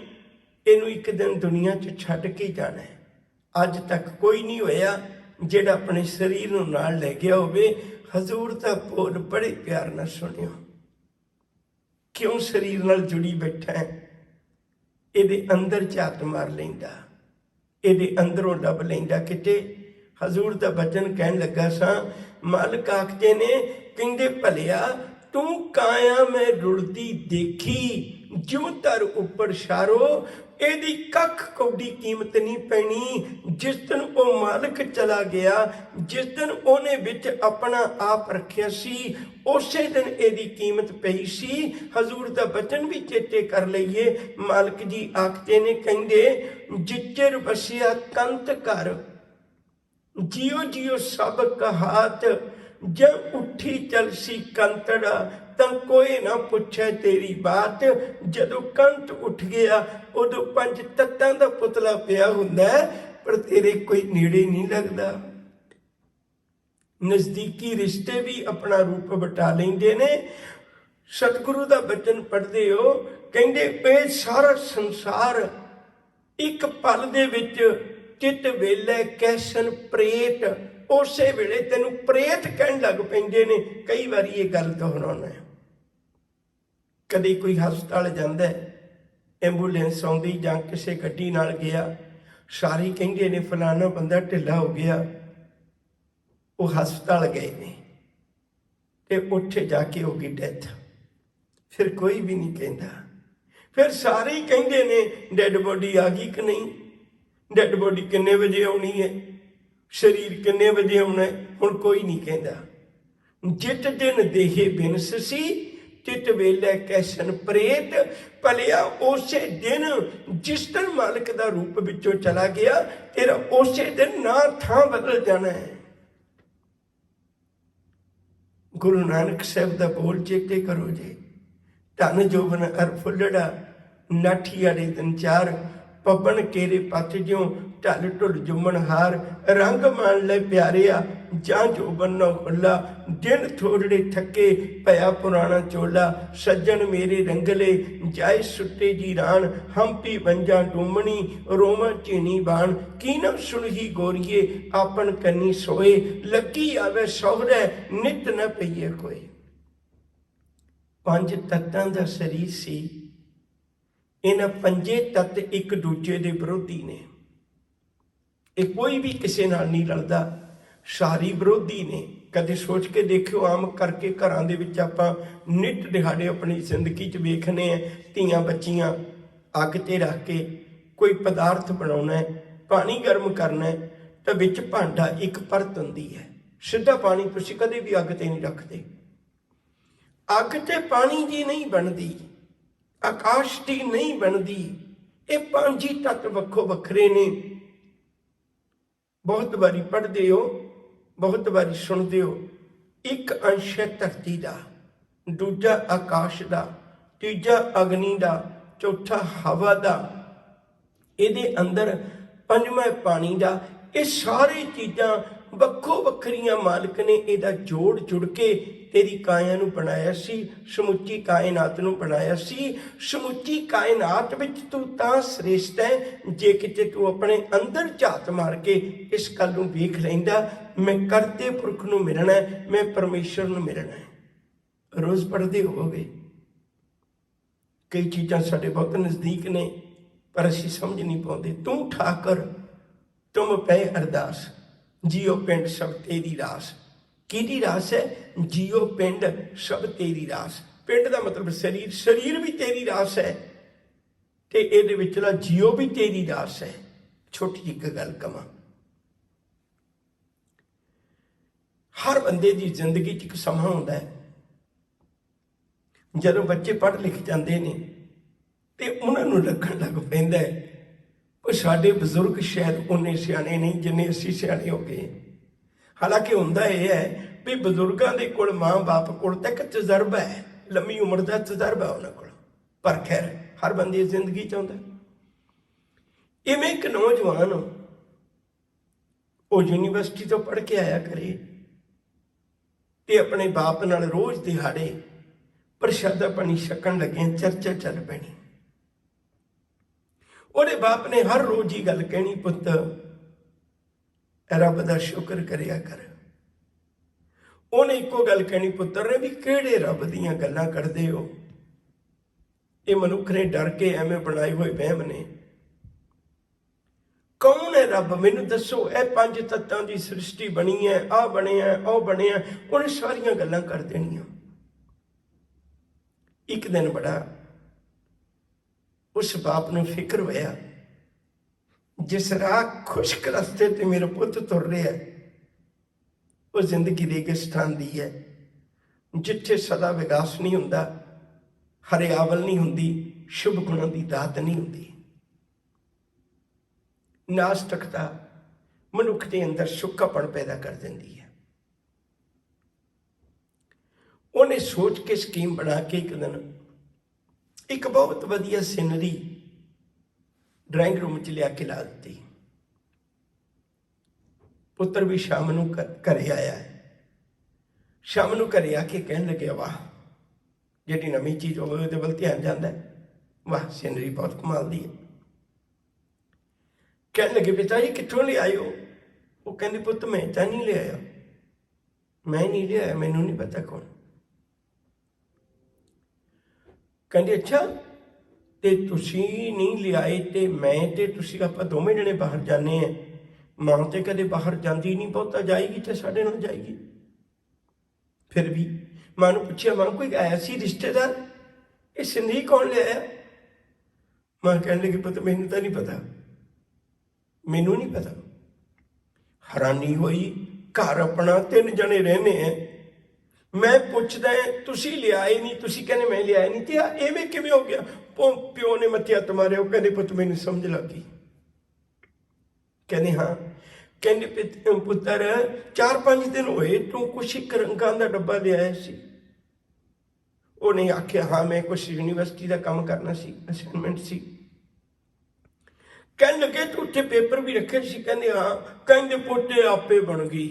ਇਹਨੂੰ ਇੱਕ ਦਿਨ ਦੁਨੀਆ 'ਚ ਛੱਡ ਕੇ ਜਾਣਾ ਹੈ। ਅੱਜ ਤੱਕ ਕੋਈ ਨਹੀਂ ਹੋਇਆ ਜਿਹੜਾ ਆਪਣੇ ਸਰੀਰ ਨੂੰ ਨਾਲ ਲੈ ਗਿਆ ਹੋਵੇ। ਹਜ਼ੂਰ ਦਾ ਬੋਲ ਬੜੇ ਪਿਆਰ ਨਾਲ ਸੁਣਿਓ। ਕਿਉਂ ਸਰੀਰ ਨਾਲ ਜੁੜੀ ਬੈਠਾ ਹੈ? ਇਹਦੇ ਅੰਦਰ ਝਾਤ ਮਾਰ ਲੈਂਦਾ, ਇਹਦੇ ਅੰਦਰੋਂ ਲੱਭ ਲੈਂਦਾ ਕਿਤੇ। ਹਜ਼ੂਰ ਦਾ ਬਚਨ ਕਹਿਣ ਲੱਗਾ ਸਾਂ, ਮਾਲਕ ਆਖਦੇ ਨੇ, ਕਹਿੰਦੇ ਭਲਿਆ ਤੂੰ ਕਾਇਆ ਮੈਂ ਰੁੜਦੀ ਦੇਖੀ, ਜਿਉਂ ਧਰ ਉੱਪਰ ਸ਼ਾਰੋ, ਇਹਦੀ ਕੱਖ ਕੌਡੀ ਕੀਮਤ ਨਹੀਂ ਪੈਣੀ। ਜਿਸ ਦਿਨ ਉਹ ਮਾਲਕ ਚਲਾ ਗਿਆ, ਜਿਸ ਦਿਨ ਉਹਨੇ ਵਿੱਚ ਆਪਣਾ ਆਪ ਰੱਖਿਆ ਸੀ, ਉਸੇ ਦਿਨ ਇਹਦੀ ਕੀਮਤ ਪਈ ਸੀ। ਹਜ਼ੂਰ ਦਾ ਬਚਨ ਵੀ ਚੇਤੇ ਕਰ ਲਈਏ। ਮਾਲਕ ਜੀ ਆਖਦੇ ਨੇ, ਕਹਿੰਦੇ ਜਿੱਚਰ ਵਸਿਆ ਕੰਤ ਘਰ, ਜਿਉ ਜਿਉ ਸਭ ਕਹਾਤ, ਜਬ ਉੱਠੀ ਚਲਸੀ ਕੰਤੜਾ, ਤਾਂ ਕੋਈ ਨਾ ਪੁੱਛੇ ਤੇਰੀ ਬਾਤ। ਜਦੋਂ ਕੰਤ ਉੱਠ ਗਿਆ ਉਦੋਂ ਪੰਜ ਤੱਤਾਂ ਦਾ ਪੁਤਲਾ ਪਿਆ ਹੁੰਦਾ, ਪਰ ਤੇਰੇ ਕੋਈ ਨੇੜੇ ਨਹੀਂ ਲੱਗਦਾ। ਨਜ਼ਦੀਕੀ ਰਿਸ਼ਤੇ ਵੀ ਆਪਣਾ ਰੂਪ ਵਟਾ ਲੈਂਦੇ ਨੇ। ਸਤਿਗੁਰੂ ਦਾ ਬਚਨ ਪੜ੍ਹਦੇ ਹੋ, ਕਹਿੰਦੇ ਇਹ ਸਾਰਾ ਸੰਸਾਰ ਇੱਕ ਪਲ ਦੇ ਵਿੱਚ ਚਿਤ ਵੇਲੇ ਕੈਸਨ ਪ੍ਰੇਤ, ਉਸੇ ਵੇਲੇ ਤੈਨੂੰ ਪ੍ਰੇਤ ਕਹਿਣ ਲੱਗ ਪੈਂਦੇ ਨੇ। ਕਈ ਵਾਰੀ ਇਹ ਗੱਲ ਦੁਹਰਾਉਣਾ, ਕਦੇ ਕੋਈ ਹਸਪਤਾਲ ਜਾਂਦਾ, ਐਂਬੂਲੈਂਸ ਆਉਂਦੀ ਜਾਂ ਕਿਸੇ ਗੱਡੀ ਨਾਲ ਗਿਆ, ਸਾਰੇ ਕਹਿੰਦੇ ਨੇ ਫਲਾਣਾ ਬੰਦਾ ਢਿੱਲਾ ਹੋ ਗਿਆ, ਉਹ ਹਸਪਤਾਲ ਗਏ ਨੇ ਤੇ ਉੱਥੇ ਜਾ ਕੇ ਹੋ ਗਈ ਡੈਥ। ਫਿਰ ਕੋਈ ਵੀ ਨਹੀਂ ਕਹਿੰਦਾ, ਫਿਰ ਸਾਰੇ ਹੀ ਕਹਿੰਦੇ ਨੇ ਡੈਡ ਬੋਡੀ ਆ ਗਈ ਕਿ ਨਹੀਂ, ਡੈਡ ਬੋਡੀ ਕਿੰਨੇ ਵਜੇ ਆਉਣੀ ਹੈ, ਸਰੀਰ ਕਿੰਨੇ ਵਜੇ ਆਉਣਾ ਹੈ। ਹੁਣ ਕੋਈ ਨਹੀਂ ਕਹਿੰਦਾ। ਜਿਤ ਦਿਨ ਦੇਹੇ ਬਿਨਸ ਸੀ, ਤਿਤ ਵੇਲੇ ਕੈਸਨ ਪ੍ਰੇਤ, ਭਲਿਆ ਉਸੇ ਦਿਨ ਜਿਸ ਦਿਨ ਮਾਲਕ ਦਾ ਰੂਪ ਵਿੱਚੋਂ ਚਲਾ ਗਿਆ, ਤੇਰਾ ਉਸੇ ਦਿਨ ਨਾ ਥਾਂ ਬਦਲ ਜਾਣਾ ਹੈ। ਗੁਰੂ ਨਾਨਕ ਸਾਹਿਬ ਦਾ ਬੋਲ ਚੇਤੇ ਕਰੋ ਜੀ, ਧਨ ਜੋਬਨ ਅਰ ਫੁੱਲੜਾ, ਨਾਠੀ ਵਾਲੇ ਦਿਨ ਚਾਰ, ਪੱਬਣ ਕੇਰੇ ਪੱਥ ਜਿਉਂ ਢਲ ਢੁਲ ਜੁਮਣ ਹਾਰ, ਰੰਗ ਮਾਣ ਲੈ ਪਿਆਰਿਆ ਜਾਂ ਜੋਬਨ ਨਾ ਖੁੱਲਾ, ਦਿਨ ਥੋੜੜੇ ਥੱਕੇ ਪਿਆ ਪੁਰਾਣਾ ਚੋਲਾ, ਸੱਜਣ ਮੇਰੇ ਰੰਗਲੇ ਜਾਏ ਸੁੱਟੇ ਜੀ ਰਾਣ, ਹੰਪੀ ਬੰਜਾਂ ਡੂਮਣੀ ਰੋਵਾਂ ਝੀਣੀ ਬਾਣ, ਕੀ ਨਾ ਸੁਣਹੀ ਗੋਰੀਏ ਆਪਨ ਕੰਨੀ ਸੋਏ, ਲੱਗੀ ਆਵੇ ਸਹੁਰੇ ਨਿਤ ਨਾ ਪਈਏ ਕੋਈ। ਪੰਜ ਤੱਤਾਂ ਦਾ ਸਰੀਰ ਸੀ। ਇਹਨਾਂ ਪੰਜੇ ਤੱਤ ਇੱਕ ਦੂਜੇ ਦੇ ਵਿਰੋਧੀ ਨੇ। ਇਹ ਕੋਈ ਵੀ ਕਿਸੇ ਨਾਲ ਨਹੀਂ ਰਲਦਾ, ਸਾਰੇ ਵਿਰੋਧੀ ਨੇ। ਕਦੇ ਸੋਚ ਕੇ ਦੇਖਿਓ, ਆਮ ਕਰਕੇ ਘਰਾਂ ਦੇ ਵਿੱਚ ਆਪਾਂ ਨਿੱਤ ਦਿਹਾੜੇ ਆਪਣੀ ਜ਼ਿੰਦਗੀ 'ਚ ਵੇਖਨੇ ਆ, ਧੀਆਂ ਬੱਚੀਆਂ ਅੱਗ 'ਤੇ ਰੱਖ ਕੇ ਕੋਈ ਪਦਾਰਥ ਬਣਾਉਣਾ, ਪਾਣੀ ਗਰਮ ਕਰਨਾ, ਤਾਂ ਵਿੱਚ ਭਾਂਡਾ ਇੱਕ ਪਰਤ ਹੁੰਦੀ ਹੈ। ਸਿੱਧਾ ਪਾਣੀ ਤੁਸੀਂ ਕਦੇ ਵੀ ਅੱਗ 'ਤੇ ਨਹੀਂ ਰੱਖਦੇ। ਅੱਗ 'ਤੇ ਪਾਣੀ ਦੀ ਨਹੀਂ ਬਣਦੀ, ਆਕਾਸ਼ ਦੀ ਨਹੀਂ ਬਣਦੀ। ਇਹ ਪੰਜ ਹੀ ਤੱਤ ਵੱਖੋ ਵੱਖਰੇ ਨੇ। ਬਹੁਤ ਵਾਰੀ ਪੜ੍ਹਦੇ ਹੋ, ਬਹੁਤ ਵਾਰੀ ਸੁਣਦੇ ਹੋ। ਇੱਕ ਅੰਸ਼ ਹੈ ਧਰਤੀ ਦਾ, ਦੂਜਾ ਆਕਾਸ਼ ਦਾ, ਤੀਜਾ ਅਗਨੀ ਦਾ, ਚੌਥਾ ਹਵਾ ਦਾ, ਇਹਦੇ ਅੰਦਰ ਪੰਜਵਾਂ ਪਾਣੀ ਦਾ। ਇਹ ਸਾਰੀ ਚੀਜ਼ਾਂ ਵੱਖੋ ਵੱਖਰੀਆਂ ਮਾਲਕ ਨੇ ਇਹਦਾ ਜੋੜ ਜੁੜ ਕੇ ਤੇਰੀ ਕਾਇਆ ਨੂੰ ਬਣਾਇਆ ਸੀ, ਸਮੁੱਚੀ ਕਾਇਨਾਤ ਨੂੰ ਬਣਾਇਆ ਸੀ। ਸਮੁੱਚੀ ਕਾਇਨਾਤ ਵਿੱਚ ਤੂੰ ਤਾਂ ਸ੍ਰੇਸ਼ਟ ਹੈ ਜੇ ਕਿਤੇ ਤੂੰ ਆਪਣੇ ਅੰਦਰ ਝਾਤ ਮਾਰ ਕੇ ਇਸ ਗੱਲ ਨੂੰ ਵੇਖ ਲੈਂਦਾ, ਮੈਂ ਕਰਤੇ ਪੁਰਖ ਨੂੰ ਮਿਲਣਾ, ਮੈਂ ਪਰਮੇਸ਼ਰ ਨੂੰ ਮਿਲਣਾ। ਰੋਜ਼ ਪੜ੍ਹਦੇ ਹੋਵੋਗੇ, ਕਈ ਚੀਜ਼ਾਂ ਸਾਡੇ ਬਹੁਤ ਨਜ਼ਦੀਕ ਨੇ ਪਰ ਅਸੀਂ ਸਮਝ ਨਹੀਂ ਪਾਉਂਦੇ। ਤੂੰ ਠਾਕਰ ਤੁਮ ਪੈ ਅਰਦਾਸ, ਜੀਓ ਪਿੰਡ ਸਭ ਤੇਰੀ ਰਾਸ। ਕਿਹਦੀ ਰਾਸ ਹੈ? ਜੀਓ ਪਿੰਡ ਸਭ ਤੇਰੀ ਰਾਸ। ਪਿੰਡ ਦਾ ਮਤਲਬ ਸਰੀਰ, ਸਰੀਰ ਵੀ ਤੇਰੀ ਰਾਸ ਹੈ ਤੇ ਇਹਦੇ ਵਿਚਲਾ ਜੀਓ ਵੀ ਤੇਰੀ ਰਾਸ ਹੈ। ਛੋਟੀ ਜਿਹੀ ਇੱਕ ਗੱਲ ਕਵਾਂ, ਹਰ ਬੰਦੇ ਦੀ ਜ਼ਿੰਦਗੀ 'ਚ ਇੱਕ ਸਮਾਂ ਹੁੰਦਾ ਹੈ ਜਦੋਂ ਬੱਚੇ ਪੜ੍ਹ ਲਿਖ ਜਾਂਦੇ ਨੇ ਤੇ ਉਹਨਾਂ ਨੂੰ ਲੱਗਣ ਲੱਗ ਪੈਂਦਾ ਹੈ ਉਹ ਸਾਡੇ ਬਜ਼ੁਰਗ ਸ਼ਾਇਦ ਉਨੇ ਸਿਆਣੇ ਨਹੀਂ ਜਿੰਨੇ ਅਸੀਂ ਸਿਆਣੇ ਹੋ ਗਏ। ਹਾਲਾਂਕਿ ਹੁੰਦਾ ਇਹ ਹੈ ਵੀ ਬਜ਼ੁਰਗਾਂ ਦੇ ਕੋਲ, ਮਾਂ ਬਾਪ ਕੋਲ ਤਾਂ ਇੱਕ ਤਜਰਬਾ ਹੈ, ਲੰਮੀ ਉਮਰ ਦਾ ਤਜਰਬਾ ਉਹਨਾਂ ਕੋਲ, ਪਰ ਖੈਰ ਹਰ ਬੰਦੇ ਦੀ ਜ਼ਿੰਦਗੀ 'ਚ ਆਉਂਦਾ। ਇਵੇਂ ਇੱਕ ਨੌਜਵਾਨ, ਉਹ ਯੂਨੀਵਰਸਿਟੀ ਤੋਂ ਪੜ੍ਹ ਕੇ ਆਇਆ ਕਰੇ, ਤੇ ਆਪਣੇ ਬਾਪ ਨਾਲ ਰੋਜ਼ ਦਿਹਾੜੇ ਪ੍ਰਸ਼ਾਦਾ ਪਾਣੀ ਛਕਣ ਲੱਗੇ, ਚਰਚਾ ਚੱਲ ਪੈਣੀ। ਉਹਦੇ ਬਾਪ ਨੇ ਹਰ ਰੋਜ਼ ਹੀ ਗੱਲ ਕਹਿਣੀ, ਪੁੱਤ ਰੱਬ ਦਾ ਸ਼ੁਕਰ ਕਰਿਆ ਕਰ। ਉਹਨੇ ਇੱਕੋ ਗੱਲ ਕਹਿਣੀ ਪੁੱਤਰ ਨੇ ਵੀ ਕਿਹੜੇ ਰੱਬ ਦੀਆਂ ਗੱਲਾਂ ਕਰਦੇ ਹੋ, ਇਹ ਮਨੁੱਖ ਨੇ ਡਰ ਕੇ ਐਵੇਂ ਬਣਾਏ ਹੋਏ ਵਹਿਮ ਨੇ। ਕੌਣ ਹੈ ਰੱਬ, ਮੈਨੂੰ ਦੱਸੋ। ਇਹ 5 ਤੱਤਾਂ ਦੀ ਸ੍ਰਿਸ਼ਟੀ ਬਣੀ ਹੈ, ਆਹ ਬਣਿਆ ਉਹ ਬਣਿਆ, ਉਹਨੇ ਸਾਰੀਆਂ ਗੱਲਾਂ ਕਰ ਦੇਣੀਆਂ। ਇੱਕ ਦਿਨ ਬੜਾ ਉਸ ਬਾਪ ਨੂੰ ਫਿਕਰ ਹੋਇਆ, ਜਿਸ ਰਾਹ ਖੁਸ਼ਕ ਰਸਤੇ ਤੇ ਮੇਰਾ ਪੁੱਤ ਤੁਰ ਰਿਹਾ ਉਹ ਜ਼ਿੰਦਗੀ ਰੇਗਿਸਤਾਨ ਦੀ ਹੈ, ਜਿੱਥੇ ਸਦਾ ਵਿਕਾਸ ਨਹੀਂ ਹੁੰਦਾ, ਹਰਿਆਵਲ ਨਹੀਂ ਹੁੰਦੀ, ਸ਼ੁਭ ਗੁਣਾਂ ਦੀ ਦਾਤ ਨਹੀਂ ਹੁੰਦੀ। ਨਾਸਤਿਕਤਾ ਮਨੁੱਖ ਦੇ ਅੰਦਰ ਸੁੱਕਾਪਣ ਪੈਦਾ ਕਰ ਦਿੰਦੀ ਹੈ। ਉਹਨੇ ਸੋਚ ਕੇ ਸਕੀਮ ਬਣਾ ਕੇ ਇੱਕ ਦਿਨ ਇੱਕ ਬਹੁਤ ਵਧੀਆ ਸੀਨਰੀ ਡਰਾਇੰਗ ਰੂਮ 'ਚ ਲਿਆ ਕੇ ਲਾ ਦਿੱਤੀ। ਪੁੱਤਰ ਵੀ ਸ਼ਾਮ ਨੂੰ ਘਰੇ ਆਇਆ ਹੈ। ਸ਼ਾਮ ਨੂੰ ਘਰੇ ਆ ਕੇ ਕਹਿਣ ਲੱਗਿਆ, ਵਾਹ, ਜਿਹੜੀ ਨਵੀਂ ਚੀਜ਼ ਹੋਵੇ ਉਹਦੇ ਵੱਲ ਧਿਆਨ ਜਾਂਦਾ ਹੈ, ਵਾਹ ਸੀਨਰੀ ਬਹੁਤ ਕਮਾਲ ਦੀ ਹੈ। ਕਹਿਣ ਲੱਗੇ, ਪਿਤਾ ਜੀ ਕਿੱਥੋਂ ਲਿਆਏ ਹੋ? ਉਹ ਕਹਿੰਦੇ, ਪੁੱਤ ਮੈਂ ਤਾਂ ਨਹੀਂ ਲਿਆਇਆ, ਮੈਂ ਨਹੀਂ ਲਿਆਇਆ, ਮੈਨੂੰ ਨਹੀਂ ਪਤਾ ਕੌਣ। ਕਹਿੰਦੇ, ਅੱਛਾ, ਤੇ ਤੁਸੀਂ ਨਹੀਂ ਲਿਆਏ ਤੇ ਮੈਂ ਤੇ ਤੁਸੀਂ ਆਪਾਂ ਦੋਵੇਂ ਜਣੇ ਬਾਹਰ ਜਾਂਦੇ ਆ, ਮਾਂ ਤੇ ਕਦੇ ਬਾਹਰ ਜਾਂਦੀ ਨਹੀਂ, ਬਹੁਤਾ ਜਾਏਗੀ ਤੇ ਸਾਡੇ ਨਾਲ ਜਾਏਗੀ। ਫਿਰ ਵੀ ਮਾਂ ਨੂੰ ਪੁੱਛਿਆ, ਮਾਂ ਕੋਈ ਆਇਆ ਸੀ ਰਿਸ਼ਤੇਦਾਰ, ਇਹ ਸਿੰਧੀ ਕੌਣ ਲਿਆਇਆ? ਮਾਂ ਕਹਿਣ ਲੱਗੀ, ਪੁੱਤ ਮੈਨੂੰ ਤਾਂ ਨਹੀਂ ਪਤਾ, ਮੈਨੂੰ ਨਹੀਂ ਪਤਾ। ਹੈਰਾਨੀ ਹੋਈ, ਘਰ ਆਪਣਾ 3 ਜਣੇ ਰਹਿੰਦੇ ਆ, ਮੈਂ ਪੁੱਛਦਾ ਤੁਸੀਂ ਲਿਆਏ ਨਹੀਂ, ਤੁਸੀਂ ਕਹਿੰਦੇ ਮੈਂ ਲਿਆਇਆ ਨਹੀਂ, ਤੇ ਐਵੇਂ ਕਿਵੇਂ ਹੋ ਗਿਆ? ਪਿਓ ਨੇ ਮੱਥੇ ਹੱਥ ਮਾਰਿਆ। ਉਹ ਕਹਿੰਦੇ, ਪੁੱਤ ਮੈਨੂੰ ਸਮਝ ਲੱਗ ਗਈ। ਕਹਿੰਦੇ, ਹਾਂ। ਕਹਿੰਦੇ, ਪੁੱਤਰ 4-5 ਦਿਨ ਹੋਏ ਤੂੰ ਕੁਛ ਇੱਕ ਰੰਗਾਂ ਦਾ ਡੱਬਾ ਲਿਆਇਆ ਸੀ। ਉਹਨੇ ਆਖਿਆ, ਹਾਂ ਮੈਂ ਕੁਛ ਯੂਨੀਵਰਸਿਟੀ ਦਾ ਕੰਮ ਕਰਨਾ ਸੀ, ਅਸਾਈਨਮੈਂਟ ਸੀ। ਕਹਿਣ ਲੱਗੇ, ਤੂੰ ਉੱਥੇ ਪੇਪਰ ਵੀ ਰੱਖੇ ਸੀ? ਕਹਿੰਦੇ, ਹਾਂ। ਕਹਿੰਦੇ, ਪੁੱਤੇ ਆਪੇ ਬਣ ਗਈ,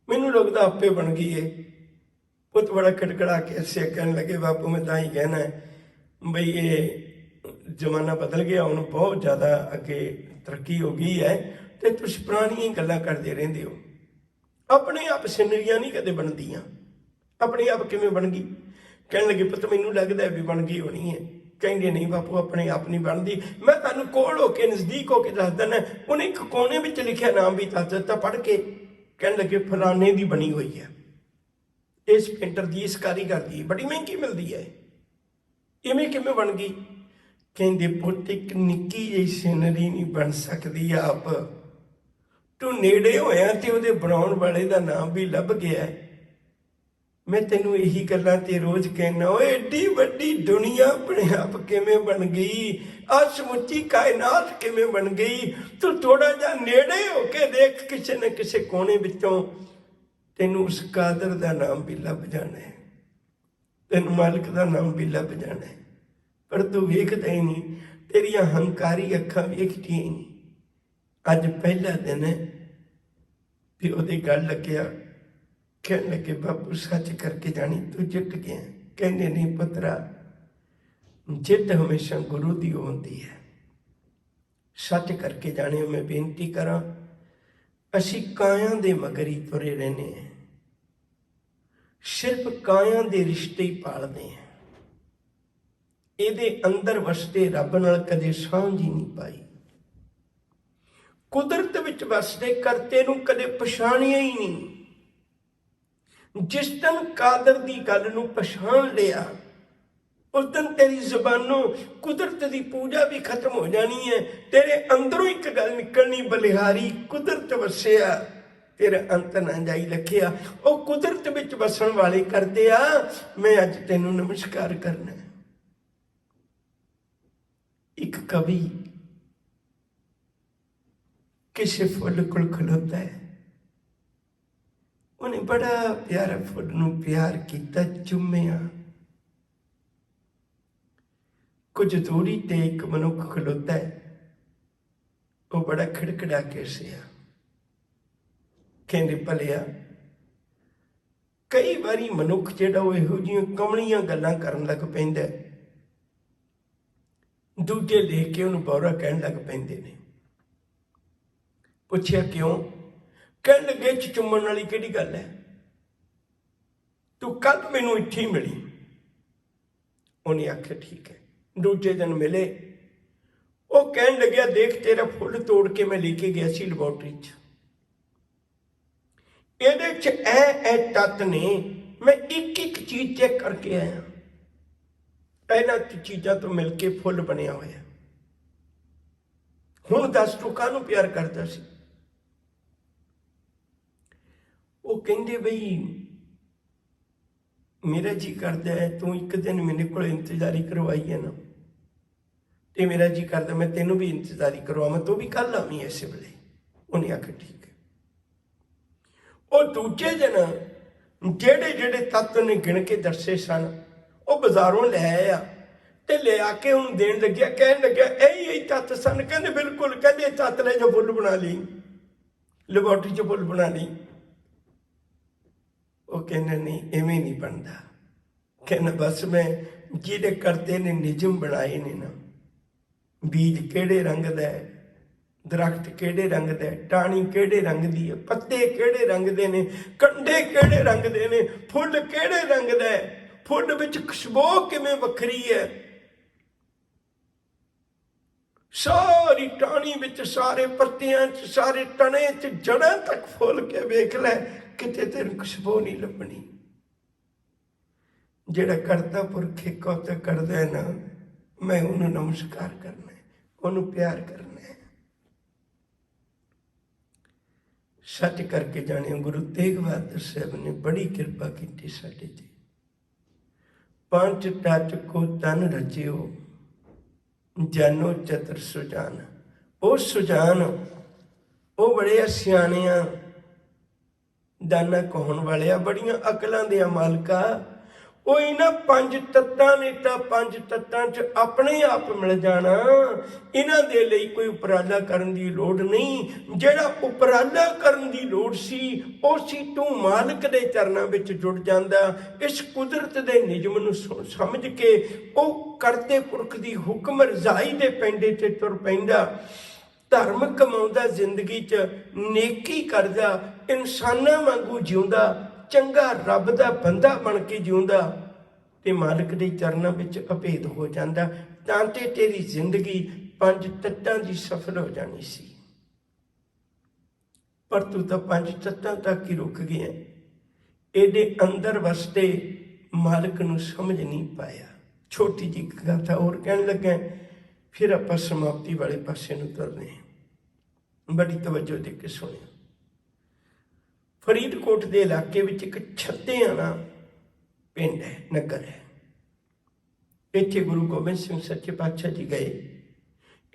ਮੈਨੂੰ ਲੱਗਦਾ ਆਪੇ ਬਣ ਗਈ ਏ। ਪੁੱਤ ਬੜਾ ਖੜਖੜਾ ਕੇ ਹੱਸਿਆ, ਕਹਿਣ ਲੱਗੇ, ਬਾਪੂ ਮੈਂ ਤਾਂ ਹੀ ਕਹਿਣਾ ਬਈ ਇਹ ਜ਼ਮਾਨਾ ਬਦਲ ਗਿਆ, ਹੁਣ ਬਹੁਤ ਜ਼ਿਆਦਾ ਅੱਗੇ ਤਰੱਕੀ ਹੋ ਗਈ ਹੈ ਤੇ ਤੁਸੀਂ ਪੁਰਾਣੀਆਂ ਹੀ ਗੱਲਾਂ ਕਰਦੇ ਰਹਿੰਦੇ ਹੋ। ਆਪਣੇ ਆਪ ਸਿਨਰੀਆਂ ਨਹੀਂ ਕਦੇ ਬਣਦੀਆਂ, ਆਪਣੇ ਆਪ ਕਿਵੇਂ ਬਣ ਗਈ? ਕਹਿਣ ਲੱਗੇ, ਪੁੱਤ ਮੈਨੂੰ ਲੱਗਦਾ ਵੀ ਬਣ ਗਈ ਹੋਣੀ ਹੈ। ਕਹਿੰਦੇ, ਨਹੀਂ ਬਾਪੂ ਆਪਣੇ ਆਪ ਨਹੀਂ ਬਣਦੀ, ਮੈਂ ਤੁਹਾਨੂੰ ਕੋਲ ਹੋ ਕੇ ਨਜ਼ਦੀਕ ਹੋ ਕੇ ਦੱਸ ਦਿੰਦਾ। ਉਹਨੇ ਇੱਕ ਕੋਨੇ ਵਿੱਚ ਲਿਖਿਆ ਨਾਮ ਵੀ ਦੱਸ ਦਿੱਤਾ ਪੜ੍ਹ ਕੇ। ਕਹਿਣ ਲੱਗੇ, ਫਲਾਣੇ ਦੀ ਬਣੀ ਹੋਈ ਹੈ, ਇਸ ਪੇਂਟਰ ਦੀ, ਇਸ ਕਾਰੀਗਰ ਦੀ, ਬੜੀ ਮਹਿੰਗੀ ਮਿਲਦੀ ਹੈ, ਇਵੇਂ ਕਿਵੇਂ ਬਣ ਗਈ? ਕਹਿੰਦੇ, ਪੁੱਤ ਇੱਕ ਨਿੱਕੀ ਜਿਹੀ ਸੀਨਰੀ ਨਹੀਂ ਬਣ ਸਕਦੀ ਆਪ, ਤੂੰ ਨੇੜੇ ਹੋਇਆ ਤੇ ਉਹਦੇ ਬਣਾਉਣ ਵਾਲੇ ਦਾ ਨਾਮ ਵੀ ਲੱਭ ਗਿਆ। ਮੈਂ ਤੈਨੂੰ ਇਹੀ ਗੱਲਾਂ ਤੇ ਰੋਜ਼ ਕਹਿਣਾ, ਓਏ ਏਡੀ ਵੱਡੀ ਦੁਨੀਆ ਆਪਣੇ ਆਪ ਕਿਵੇਂ ਬਣ ਗਈ, ਆਹ ਸਮੁੱਚੀ ਕਾਇਨਾਤ ਕਿਵੇਂ ਬਣ ਗਈ? ਤੂੰ ਥੋੜਾ ਜਿਹਾ ਨੇੜੇ ਹੋ ਕੇ ਦੇਖ, ਕਿਸੇ ਨਾ ਕਿਸੇ ਕੋਨੇ ਵਿੱਚੋਂ ਤੈਨੂੰ ਉਸ ਕਾਦਰ ਦਾ ਨਾਮ ਵੀ ਲੱਭ ਜਾਣਾ ਹੈ, ਤੈਨੂੰ ਮਾਲਕ ਦਾ ਨਾਮ ਵੀ ਲੱਭ ਜਾਣਾ ਹੈ, ਪਰ ਤੂੰ ਵੇਖਦਾ ਹੀ ਨਹੀਂ, ਤੇਰੀਆਂ ਹੰਕਾਰੀ ਅੱਖਾਂ ਵੇਖਦੀਆਂ ਹੀ ਨਹੀਂ। ਅੱਜ ਪਹਿਲਾ ਦਿਨ ਹੈ ਵੀ ਉਹਦੇ ਗੱਲ ਲੱਗਿਆ। ਕਹਿਣ ਲੱਗੇ, ਬਾਪੂ ਸੱਚ ਕਰਕੇ ਜਾਣੀ ਤੂੰ ਜਿੱਤ ਗਿਆ। ਕਹਿੰਦੇ, ਨਹੀਂ ਪੁੱਤਰਾ, ਜਿੱਤ ਹਮੇਸ਼ਾ ਗੁਰੂ ਦੀ ਹੁੰਦੀ ਹੈ, ਸੱਚ ਕਰਕੇ ਜਾਣੇ। ਮੈਂ ਬੇਨਤੀ ਕਰਾਂ, ਅਸੀਂ ਕਾਇਆਂ ਦੇ ਮਗਰ ਹੀ ਤੁਰੇ ਰਹਿੰਦੇ ਹਾਂ, ਸਿਰਫ ਕਾਇਆਂ ਦੇ ਰਿਸ਼ਤੇ ਹੀ ਪਾਲਦੇ ਹਾਂ, ਇਹਦੇ ਅੰਦਰ ਵਸਦੇ ਰੱਬ ਨਾਲ ਕਦੇ ਸਾਂਝ ਹੀ ਨਹੀਂ ਪਾਈ। ਕੁਦਰਤ ਵਿੱਚ ਵਸਦੇ ਕਰਤੇ ਨੂੰ ਕਦੇ ਪਛਾਣਿਆ ਹੀ ਨਹੀਂ। ਜਿਸ ਦਿਨ ਕਾਦਰ ਦੀ ਗੱਲ ਨੂੰ ਪਛਾਣ ਲਿਆ, ਉਸ ਦਿਨ ਤੇਰੀ ਜ਼ੁਬਾਨੋਂ ਕੁਦਰਤ ਦੀ ਪੂਜਾ ਵੀ ਖਤਮ ਹੋ ਜਾਣੀ ਹੈ। ਤੇਰੇ ਅੰਦਰੋਂ ਇੱਕ ਗੱਲ ਨਿਕਲਣੀ, ਬਲਿਹਾਰੀ ਕੁਦਰਤ ਵਸਿਆ, ਤੇਰਾ ਅੰਤ ਨਾ ਜਾਈ ਲਖਿਆ। ਉਹ ਕੁਦਰਤ ਵਿੱਚ ਵਸਣ ਵਾਲੇ ਕਰਦੇ ਆ, ਮੈਂ ਅੱਜ ਤੈਨੂੰ ਨਮਸਕਾਰ ਕਰਨਾ। ਇੱਕ ਕਵੀ ਕਿਸੇ ਫੁੱਲ ਕੋਲ ਖਲੋਤਾ ਹੈ, ਉਹਨੇ ਬੜਾ ਪਿਆਰਾ ਫੁੱਲ ਨੂੰ ਪਿਆਰ ਕੀਤਾ, ਚੁੰਮਿਆ। ਕੁਝ ਦੂਰੀ ਤੇ ਇੱਕ ਮਨੁੱਖ ਖਲੋਤਾ ਹੈ, ਉਹ ਬੜਾ ਖੜਖੜਾ ਕੇ ਹੱਸਿਆ। ਕਹਿੰਦੇ, ਭਲਿਆ ਕਈ ਵਾਰੀ ਮਨੁੱਖ ਜਿਹੜਾ ਉਹ ਇਹੋ ਜਿਹੀਆਂ ਕਮਲੀਆਂ ਗੱਲਾਂ ਕਰਨ ਲੱਗ ਪੈਂਦਾ, ਦੂਜੇ ਦੇਖ ਕੇ ਉਹਨੂੰ ਬੌਰਾ ਕਹਿਣ ਲੱਗ ਪੈਂਦੇ ਨੇ। ਪੁੱਛਿਆ ਕਿਉਂ? ਕਹਿਣ ਲੱਗੇ ਚੁੰਮਣ ਵਾਲੀ ਕਿਹੜੀ ਗੱਲ ਹੈ, ਤੂੰ ਕੱਲ ਮੈਨੂੰ ਇੱਥੇ ਹੀ ਮਿਲੀ। ਉਹਨੇ ਆਖਿਆ ਠੀਕ ਹੈ। ਦੂਜੇ ਦਿਨ ਮਿਲੇ। ਉਹ ਕਹਿਣ ਲੱਗਿਆ ਦੇਖ ਤੇਰਾ ਫੁੱਲ ਤੋੜ ਕੇ ਮੈਂ ਲੈ ਕੇ ਗਿਆ ਸੀ ਲੈਬੋਰਟਰੀ 'ਚ, ਇਹਦੇ 'ਚ ਇਹ ਤੱਤ ਨੇ, ਮੈਂ ਇੱਕ ਇੱਕ ਚੀਜ਼ ਚੈੱਕ ਕਰਕੇ ਆਇਆ, ਇਹਨਾਂ ਚੀਜ਼ਾਂ ਤੋਂ ਮਿਲ ਕੇ ਫੁੱਲ ਬਣਿਆ ਹੋਇਆ। ਹੁਣ ਦੱਸ ਤੂੰ ਕਾਹਨੂੰ ਪਿਆਰ ਕਰਦਾ ਸੀ? ਉਹ ਕਹਿੰਦੇ ਬਈ ਮੇਰਾ ਜੀ ਕਰਦਾ ਹੈ ਤੂੰ ਇੱਕ ਦਿਨ ਮੇਰੇ ਕੋਲ ਇੰਤਜ਼ਾਰੀ ਕਰਵਾਈ ਹੈ ਨਾ, ਤੇ ਮੇਰਾ ਜੀ ਕਰਦਾ ਮੈਂ ਤੈਨੂੰ ਵੀ ਇੰਤਜ਼ਾਰੀ ਕਰਵਾਵਾਂ, ਤੂੰ ਵੀ ਕੱਲ ਆਵੀਂ ਇਸੇ ਵੇਲੇ। ਉਹਨੇ ਆਖਿਆ ਠੀਕ ਹੈ। ਉਹ ਦੂਜੇ ਦਿਨ ਜਿਹੜੇ ਜਿਹੜੇ ਤੱਤ ਨੇ ਗਿਣ ਕੇ ਦੱਸੇ ਸਨ ਉਹ ਬਾਜ਼ਾਰੋਂ ਲੈ ਆਇਆ ਤੇ ਲਿਆ ਕੇ ਉਹਨੂੰ ਦੇਣ ਲੱਗਿਆ। ਕਹਿਣ ਲੱਗਿਆ ਇਹੀ ਤੱਤ ਸਨ? ਕਹਿੰਦੇ ਬਿਲਕੁਲ। ਕਹਿੰਦੇ ਤੱਤ ਲੈ ਜੋ ਫੁੱਲ ਬਣਾ ਲਈ, ਲੈਬੋਰਟਰੀ 'ਚ ਫੁੱਲ ਬਣਾ ਲਈ। ਉਹ ਕਹਿੰਦਾ ਨਹੀਂ ਇਵੇਂ ਨਹੀਂ ਬਣਦਾ। ਕਹਿੰਦਾ ਬਸ ਮੈਂ ਜਿਹਦੇ ਕਰਤੇ ਨੇ ਨਿਯਮ ਬਣਾਏ ਨੇ ਨਾ, ਬੀਜ ਕਿਹੜੇ ਰੰਗ ਦਾ ਹੈ, ਦਰਖਤ ਕਿਹੜੇ ਰੰਗ ਦਾ ਹੈ, ਟਾਹਣੀ ਕਿਹੜੇ ਰੰਗ ਦੀ ਹੈ, ਪੱਤੇ ਕਿਹੜੇ ਰੰਗ ਦੇ ਨੇ, ਕੰਡੇ ਕਿਹੜੇ ਰੰਗ ਦੇ ਨੇ, ਫੁੱਲ ਕਿਹੜੇ ਰੰਗ ਦਾ ਹੈ, ਫੁੱਲ ਵਿੱਚ ਖੁਸ਼ਬੂ ਕਿਵੇਂ ਵੱਖਰੀ ਹੈ, ਸਾਰੀ ਟਾਹਣੀ ਵਿੱਚ, ਸਾਰੇ ਪੱਤਿਆਂ 'ਚ, ਸਾਰੇ ਤਣੇ 'ਚ, ਜੜ੍ਹਾਂ ਤੱਕ ਫੁੱਲ ਕੇ ਵੇਖ ਲੈ, ਕਿਤੇ ਤੈਨੂੰ ਖੁਸ਼ਬੂ ਨਹੀਂ ਲੱਭਣੀ। ਜਿਹੜਾ ਕਰਤਾ ਪੁਰਖ ਇੱਕੋ ਤੇ ਕਰਦਾ ਹੈ ਨਾ, ਮੈਂ ਉਹਨੂੰ ਨਮਸਕਾਰ ਕਰਨਾ, ਉਹਨੂੰ ਪਿਆਰ ਕਰਨਾ ਹੈ। ਸੱਚ ਕਰਕੇ ਜਾਣਿਓ ਗੁਰੂ ਤੇਗ ਬਹਾਦਰ ਸਾਹਿਬ ਨੇ ਬੜੀ ਕਿਰਪਾ ਕੀਤੀ ਸਾਡੇ ਤੇ। ਪੰਜ ਤਤ ਕੋ ਤਨ ਰਚਿਓ, ਜਾਨੋ ਚਤੁਰ ਸੁਜਾਨ। ਉਹ ਸੁਜਾਨ, ਉਹ ਬੜੇ ਸਿਆਣਿਆਂ ਦਾਨਾ ਕਹਾਉਣ ਵਾਲਿਆ, ਬੜੀਆਂ ਅਕਲਾਂ ਦੇ ਮਾਲਕਾ। ਉਹ ਇਹਨਾਂ ਪੰਜ ਤੱਤਾਂ ਨੇ ਤਾਂ ਪੰਜ ਤੱਤਾਂ 'ਚ ਆਪਣੇ ਆਪ ਮਿਲ ਜਾਣਾ। ਇਹਨਾਂ ਦੇ ਲਈ ਕੋਈ ਉਪਰਾਲਾ ਕਰਨ ਦੀ ਲੋੜ ਨਹੀਂ। ਜਿਹੜਾ ਉਪਰਾਲਾ ਕਰਨ ਦੀ ਲੋੜ ਸੀ ਉਹ ਸੀ ਤੂੰ ਮਾਲਕ ਦੇ ਚਰਨਾਂ ਵਿੱਚ ਜੁੜ ਜਾਂਦਾ। ਇਸ ਕੁਦਰਤ ਦੇ ਨਿਯਮ ਨੂੰ ਸਮਝ ਕੇ ਉਹ ਕਰਤੇ ਪੁਰਖ ਦੀ ਹੁਕਮ ਰਜ਼ਾਈ ਦੇ ਪੈਂਡੇ ਤੇ ਤੁਰ ਪੈਂਦਾ। ਧਰਮ ਕਮਾਉਂਦਾ, ਜ਼ਿੰਦਗੀ 'ਚ ਨੇਕੀ ਕਰਦਾ, ਇਨਸਾਨਾਂ ਵਾਂਗੂ ਜਿਉਂਦਾ, ਚੰਗਾ ਰੱਬ ਦਾ ਬੰਦਾ ਬਣ ਕੇ ਜਿਉਂਦਾ ਤੇ ਮਾਲਕ ਦੇ ਚਰਨਾਂ ਵਿੱਚ ਅਭੇਦ ਹੋ ਜਾਂਦਾ। ਤਾਂ ਤੇ ਤੇਰੀ ਜ਼ਿੰਦਗੀ ਪੰਜ ਤੱਤਾਂ ਦੀ ਸਫਲ ਹੋ ਜਾਣੀ ਸੀ। ਪਰ ਤੂੰ ਤਾਂ ਪੰਜ ਤੱਤਾਂ ਤੱਕ ਹੀ ਰੁਕ ਗਿਆ। ਇਹਦੇ ਅੰਦਰ ਵਸਦੇ ਮਾਲਕ ਨੂੰ ਸਮਝ ਨਹੀਂ ਪਾਇਆ। ਛੋਟੀ ਜਿਹੀ ਗਾਥਾ ਹੋਰ ਕਹਿਣ ਲੱਗਾ, ਫਿਰ ਆਪਾਂ ਸਮਾਪਤੀ ਵਾਲੇ ਪਾਸੇ ਨੂੰ ਤੁਰਦੇ ਹਾਂ। ਬੜੀ ਤਵੱਜੋ ਦੇ ਕੇ ਸੁਣਿਓ। ਫਰੀਦਕੋਟ ਦੇ ਇਲਾਕੇ ਵਿੱਚ ਇੱਕ ਛੱਤਿਆਣਾ ਪਿੰਡ ਹੈ, ਨਗਰ ਹੈ। ਇੱਥੇ ਗੁਰੂ ਗੋਬਿੰਦ ਸਿੰਘ ਸੱਚੇ ਪਾਤਸ਼ਾਹ ਜੀ ਗਏ।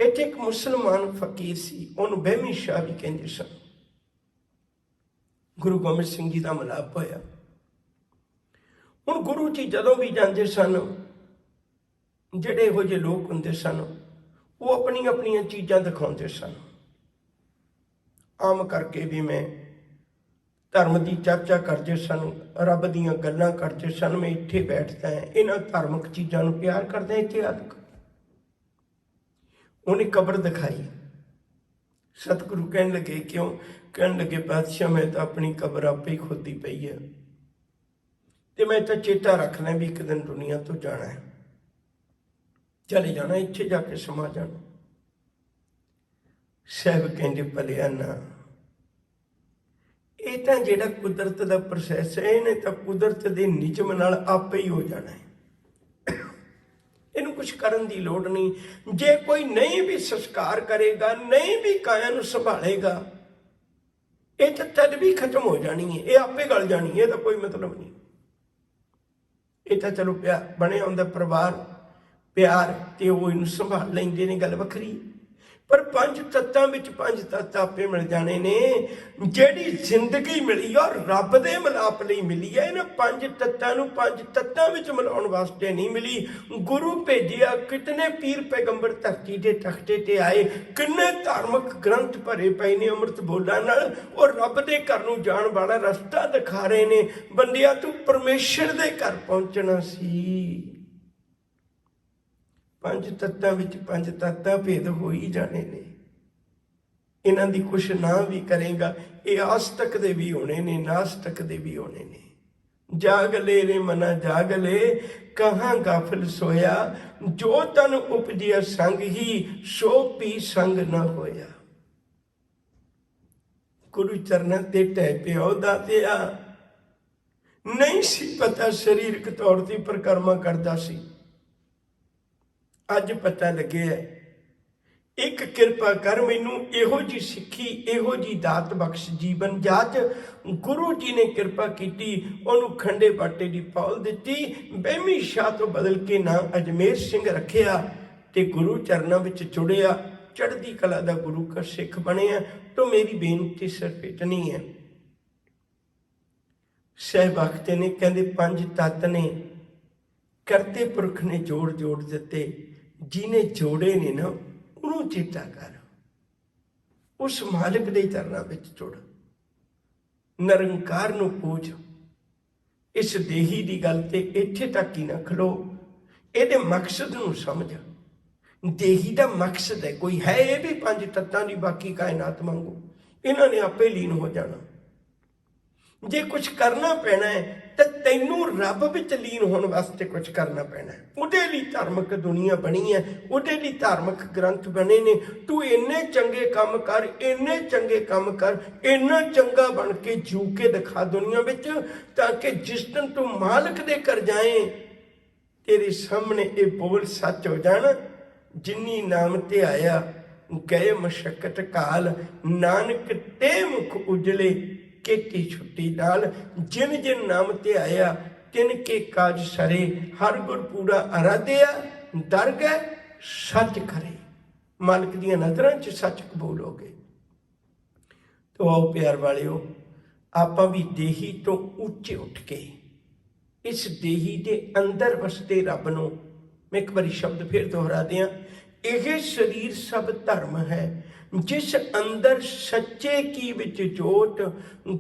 ਇੱਥੇ ਇੱਕ ਮੁਸਲਮਾਨ ਫਕੀਰ ਸੀ, ਉਹਨੂੰ ਬਹਿਮੀ ਸ਼ਾਹ ਵੀ ਕਹਿੰਦੇ ਸਨ। ਗੁਰੂ ਗੋਬਿੰਦ ਸਿੰਘ ਜੀ ਦਾ ਮਿਲਾਪ ਹੋਇਆ। ਹੁਣ ਗੁਰੂ ਜੀ ਜਦੋਂ ਵੀ ਜਾਂਦੇ ਸਨ, ਜਿਹੜੇ ਇਹੋ ਜਿਹੇ ਲੋਕ ਹੁੰਦੇ ਸਨ ਉਹ ਆਪਣੀਆਂ ਆਪਣੀਆਂ ਚੀਜ਼ਾਂ ਦਿਖਾਉਂਦੇ ਸਨ। ਆਮ ਕਰਕੇ ਵੀ ਮੈਂ ਧਰਮ ਦੀ ਚਰਚਾ ਕਰਦੇ ਸਨ, ਰੱਬ ਦੀਆਂ ਗੱਲਾਂ ਕਰਦੇ ਸਨ। ਮੈਂ ਇੱਥੇ ਬੈਠਦਾ ਹਾਂ, ਇਹਨਾਂ ਧਾਰਮਿਕ ਚੀਜ਼ਾਂ ਨੂੰ ਪਿਆਰ ਕਰਦਾ। ਇੱਥੇ ਆਦਿਕ ਉਹਨੇ ਕਬਰ ਦਿਖਾਈ। ਸਤਿਗੁਰੂ ਕਹਿਣ ਲੱਗੇ ਕਿਉਂ? ਕਹਿਣ ਲੱਗੇ ਪਾਤਸ਼ਾਹ ਮੈਂ ਤਾਂ ਆਪਣੀ ਕਬਰ ਆਪੇ ਹੀ ਖੁੱਦੀ ਪਈ ਹੈ ਤੇ ਮੈਂ ਤਾਂ ਚੇਤਾ ਰੱਖਣਾ ਵੀ ਇੱਕ ਦਿਨ ਦੁਨੀਆ ਤੋਂ ਜਾਣਾ ਹੈ, ਚਲੇ ਜਾਣਾ, ਇੱਥੇ ਜਾ ਕੇ ਸਮਾ ਜਾਣਾ। ਸਾਹਿਬ ਕਹਿੰਦੇ ਭਲਿਆ ਨਾ, ਇਹ ਤਾਂ ਜਿਹੜਾ ਕੁਦਰਤ ਦਾ ਪ੍ਰੋਸੈਸ ਹੈ, ਇਹਨੇ ਤਾਂ ਕੁਦਰਤ ਦੇ ਨਿਯਮ ਨਾਲ ਆਪੇ ਹੀ ਹੋ ਜਾਣਾ ਹੈ। ਇਹਨੂੰ ਕੁਝ ਕਰਨ ਦੀ ਲੋੜ ਨਹੀਂ। ਜੇ ਕੋਈ ਨਹੀਂ ਵੀ ਸੰਸਕਾਰ ਕਰੇਗਾ, ਨਹੀਂ ਵੀ ਕਾਇਆ ਨੂੰ ਸੰਭਾਲੇਗਾ, ਇਹ ਤਾਂ ਤਦ ਵੀ ਖਤਮ ਹੋ ਜਾਣੀ ਹੈ, ਇਹ ਆਪੇ ਗਲ ਜਾਣੀ ਹੈ। ਇਹਦਾ ਕੋਈ ਮਤਲਬ ਨਹੀਂ। ਇਹ ਤਾਂ ਚਲੋ ਬਣਿਆ ਹੁੰਦਾ ਪਰਿਵਾਰ, ਪਿਆਰ ਤੇ ਉਹ ਇਹਨੂੰ ਸੰਭਾਲ ਲੈਂਦੇ ਨੇ, ਗੱਲ ਵੱਖਰੀ। पर पंज तत्तां विच पंज तत्त आपे मिल जाने ने। ਜਿਹੜੀ ਜ਼ਿੰਦਗੀ ਮਿਲੀ ਔਰ ਰੱਬ ਦੇ ਮਿਲਾਪ ਲਈ ਮਿਲੀ ਹੈ, ਇਹਨਾਂ ਪੰਜ ਤੱਤਾਂ ਨੂੰ ਪੰਜ ਤੱਤਾਂ ਵਿੱਚ ਮਿਲਾਉਣ ਵਾਸਤੇ ਨਹੀਂ ਮਿਲੀ। ਗੁਰੂ ਭੇਜਿਆ, ਕਿਤਨੇ ਪੀਰ ਪੈਗੰਬਰ ਧਰਤੀ ਦੇ ਤਖਤੇ ਤੇ ਆਏ, ਕਿੰਨੇ ਧਾਰਮਿਕ ਗ੍ਰੰਥ ਭਰੇ ਪਏ ਨੇ ਅੰਮ੍ਰਿਤ ਬੋਲਾਂ ਨਾਲ, ਔਰ ਰੱਬ ਦੇ ਘਰ ਨੂੰ ਜਾਣ ਵਾਲਾ ਰਸਤਾ ਦਿਖਾ ਰਹੇ ਨੇ। ਬੰਦਿਆ, ਤੂੰ ਪਰਮੇਸ਼ਰ ਦੇ ਘਰ ਪਹੁੰਚਣਾ ਸੀ। ਪੰਜ ਤੱਤਾਂ ਵਿੱਚ ਪੰਜ ਤੱਤਾਂ ਭੇਦ ਹੋ ਹੀ ਜਾਣੇ ਨੇ। ਇਹਨਾਂ ਦੀ ਕੁਛ ਨਾ ਵੀ ਕਰੇਗਾ, ਇਹ ਆਸਤਕ ਦੇ ਵੀ ਹੋਣੇ ਨੇ, ਨਾਸਤਕ ਦੇ ਵੀ ਹੋਣੇ ਨੇ। ਜਾਗ ਲੈ ਰੇ ਮਨਾ ਜਾਗ ਲੈ, ਕਹਾਂ ਗਾਫਲ ਸੋਇਆ, ਜੋ ਤਨ ਉਪਜਿਆ ਸੰਗ ਹੀ, ਸੋ ਪੀ ਸੰਗ ਨਾ ਹੋਇਆ। ਗੁਰੂ ਚਰਨਾਂ ਤੇ ਟਹਿ ਪਿਓ ਦਾਤਿਆ, ਨਹੀਂ ਸੀ ਪਤਾ ਸਰੀਰਕ ਤੌਰ ਤੇ ਪਰਿਕਰਮਾ ਕਰਦਾ ਸੀ, ਅੱਜ ਪਤਾ ਲੱਗਿਆ। ਇੱਕ ਕਿਰਪਾ ਕਰ, ਮੈਨੂੰ ਇਹੋ ਜੀ ਸਿੱਖੀ, ਇਹੋ ਜੀ ਦਾਤ ਬਖਸ਼ ਜੀਵਨ ਜਾਚ। ਗੁਰੂ ਜੀ ਨੇ ਕਿਰਪਾ ਕੀਤੀ, ਉਹਨੂੰ ਖੰਡੇ ਬਾਟੇ ਦੀ ਪੌਲ ਦਿੱਤੀ, ਬਹਿਮੀ ਸ਼ਾਹ ਤੋਂ ਬਦਲ ਕੇ ਨਾਂ ਅਜਮੇਰ ਸਿੰਘ ਰੱਖਿਆ ਤੇ ਗੁਰੂ ਚਰਨਾਂ ਵਿੱਚ ਜੁੜਿਆ, ਚੜ੍ਹਦੀ ਕਲਾ ਦਾ ਗੁਰੂ ਕਾ ਸਿੱਖ ਬਣਿਆ। ਤਾਂ ਮੇਰੀ ਬੇਨਤੀ ਸਿਰਫ ਇਤਨੀ ਹੈ, ਸਾਹਿਬ ਆਖਦੇ ਨੇ, ਕਹਿੰਦੇ ਪੰਜ ਤੱਤ ਨੇ ਕਰਤੇ ਪੁਰਖ ਨੇ ਜੋੜ ਜੋੜ ਦਿੱਤੇ, ਜਿਹਨੇ ਜੋੜੇ ਨੇ ਨਾ ਉਹਨੂੰ ਚੇਤਾ ਕਰ, ਉਸ ਮਾਲਕ ਦੇ ਚਰਨਾਂ ਵਿੱਚ ਜੁੜ, ਨਿਰੰਕਾਰ ਨੂੰ ਪੂਜ। ਇਸ ਦੇਹੀ ਦੀ ਗੱਲ ਤੇ ਇੱਥੇ ਤੱਕ ਹੀ ਨਾ ਖਲੋ, ਇਹਦੇ ਮਕਸਦ ਨੂੰ ਸਮਝ। ਦੇਹੀ ਦਾ ਮਕਸਦ ਹੈ, ਕੋਈ ਹੈ ਇਹ ਵੀ ਪੰਜ ਤੱਤਾਂ ਦੀ ਬਾਕੀ ਕਾਇਨਾਤ ਵਾਂਗੂ, ਇਹਨਾਂ ਨੇ ਆਪੇ ਲੀਨ ਹੋ ਜਾਣਾ। ਜੇ ਕੁਝ ਕਰਨਾ ਪੈਣਾ ਹੈ ਤਾਂ ਤੈਨੂੰ ਰੱਬ ਵਿੱਚ ਲੀਨ ਹੋਣ ਵਾਸਤੇ ਕੁਝ ਕਰਨਾ ਪੈਣਾ ਹੈ। ਉਹਦੇ ਲਈ ਧਾਰਮਿਕ ਦੁਨੀਆ ਬਣੀ ਹੈ, ਉਹਦੇ ਲਈ ਧਾਰਮਿਕ ਗ੍ਰੰਥ ਬਣੇ ਨੇ। ਤੂੰ ਇੰਨੇ ਚੰਗੇ ਕੰਮ ਕਰ, ਇੰਨੇ ਚੰਗੇ ਕੰਮ ਕਰ, ਇੰਨਾ ਚੰਗਾ ਬਣ ਕੇ ਜੂ ਕੇ ਦਿਖਾ ਦੁਨੀਆ ਵਿੱਚ, ਤਾਂ ਕਿ ਜਿਸ ਦਿਨ ਤੂੰ ਮਾਲਕ ਦੇ ਘਰ ਜਾਏ, ਤੇਰੇ ਸਾਹਮਣੇ ਇਹ ਬੋਲ ਸੱਚ ਹੋ ਜਾਣ, ਜਿਨੀ ਨਾਮ ਤੇ ਆਇਆ ਗਏ ਮਸ਼ੱਕਤ ਕਾਲ, ਨਾਨਕ ਤੇ ਮੁਖ ਉਜਲੇ ਕੀਤੀ ਛੁੱਟੀ ਨਾਲ। ਜਿਨ ਜਿਨ ਨਾਮ ਤੇ ਆਇਆ ਤਿਨ ਕੇ ਕਾਜ ਸਰੇ, ਹਰ ਗੁਰ ਪੂਰਾ ਅਰਾਧਿਆ, ਦਰ ਗਏ ਸੱਚ ਖਰੇ। ਮਾਲਕ ਦੀਆਂ ਨਜ਼ਰਾਂ 'ਚ ਸੱਚ ਕਬੂਲ ਹੋ ਗਏ। ਤੋ ਆਓ ਪਿਆਰ ਵਾਲਿਓ, ਆਪਾਂ ਵੀ ਦੇਹੀ ਤੋਂ ਉੱਚੇ ਉੱਠ ਕੇ ਇਸ ਦੇਹੀ ਦੇ ਅੰਦਰ ਵਸਦੇ ਰੱਬ ਨੂੰ, ਮੈਂ ਇੱਕ ਵਾਰੀ ਸ਼ਬਦ ਫਿਰ ਦੁਹਰਾ ਦਿਆਂ, ਇਹ ਸਰੀਰ ਸਭ ਧਰਮ ਹੈ, ਜਿਸ ਅੰਦਰ ਸੱਚੇ ਕੀ ਵਿੱਚ ਜੋਤ,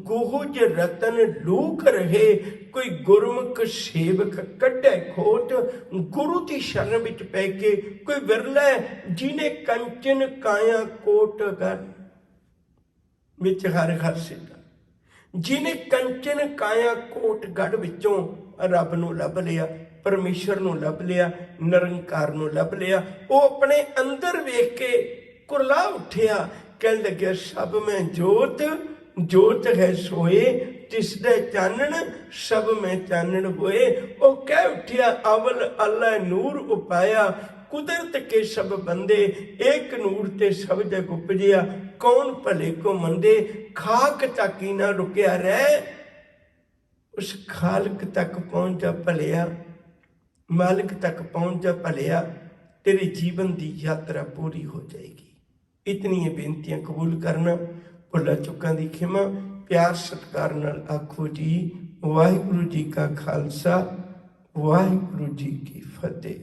ਗੋਹਜ ਰਤਨ ਲੂਕ ਰਹੇ, ਕੋਈ ਗੁਰਮੁਖ ਸੇਵਕ ਕੱਢੇ ਖੋਟ। ਗੁਰੂ ਦੀ ਸ਼ਰਨ ਵਿੱਚ ਪੈ ਕੇ ਕੋਈ ਵਿਰਲਾ ਜਿਹਨੇ ਕੰਚਨ ਕਾਇਆ ਕੋਟ ਗੜ ਵਿੱਚ ਹਰ ਹਰ ਸਿੱਧਾ, ਜਿਹਨੇ ਕੰਚਨ ਕਾਇਆ ਕੋਟ ਗੜ ਵਿੱਚੋਂ ਰੱਬ ਨੂੰ ਲੱਭ ਲਿਆ, ਪਰਮੇਸ਼ਰ ਨੂੰ ਲੱਭ ਲਿਆ, ਨਿਰੰਕਾਰ ਨੂੰ ਲੱਭ ਲਿਆ। ਉਹ ਆਪਣੇ ਅੰਦਰ ਵੇਖ ਕੇ ਕੁਰਲਾ ਉੱਠਿਆ, ਕਹਿਣ ਲੱਗਿਆ, ਸਭ ਮੈਂ ਜੋਤ, ਜੋਤ ਹੈ ਸੋਏ, ਤਿਸਦੇ ਚਾਨਣ ਸਭ ਮੈਂ ਚਾਨਣ ਹੋਏ। ਉਹ ਕਹਿ ਉੱਠਿਆ, ਅਵਲ ਅੱਲਾ ਨੂਰ ਉਪਾਇਆ, ਕੁਦਰਤ ਕੇ ਸਭ ਬੰਦੇ, ਏਕ ਨੂਰ ਤੇ ਸਭ ਜਗ ਉਪਜਿਆ, ਕੌਣ ਭਲੇ ਕੋ ਮੰਦੇ, ਖਾਕ ਤੱਕ ਹੀ ਨਾ ਰੁਕਿਆ ਰਹਿ। ਉਸ ਖਾਲਕ ਤੱਕ ਪਹੁੰਚ ਜਾ ਭਲਿਆ, ਮਾਲਕ ਤੱਕ ਪਹੁੰਚ ਜਾ ਭਲਿਆ, तेरे जीवन की यात्रा पूरी हो जाएगी। इतनी बेनतियां कबूल करना, भुला चुका की खिमा, प्यार सत्कार नाल आखो जी वाहिगुरु जी का खालसा, वाहिगुरु जी की फतेह।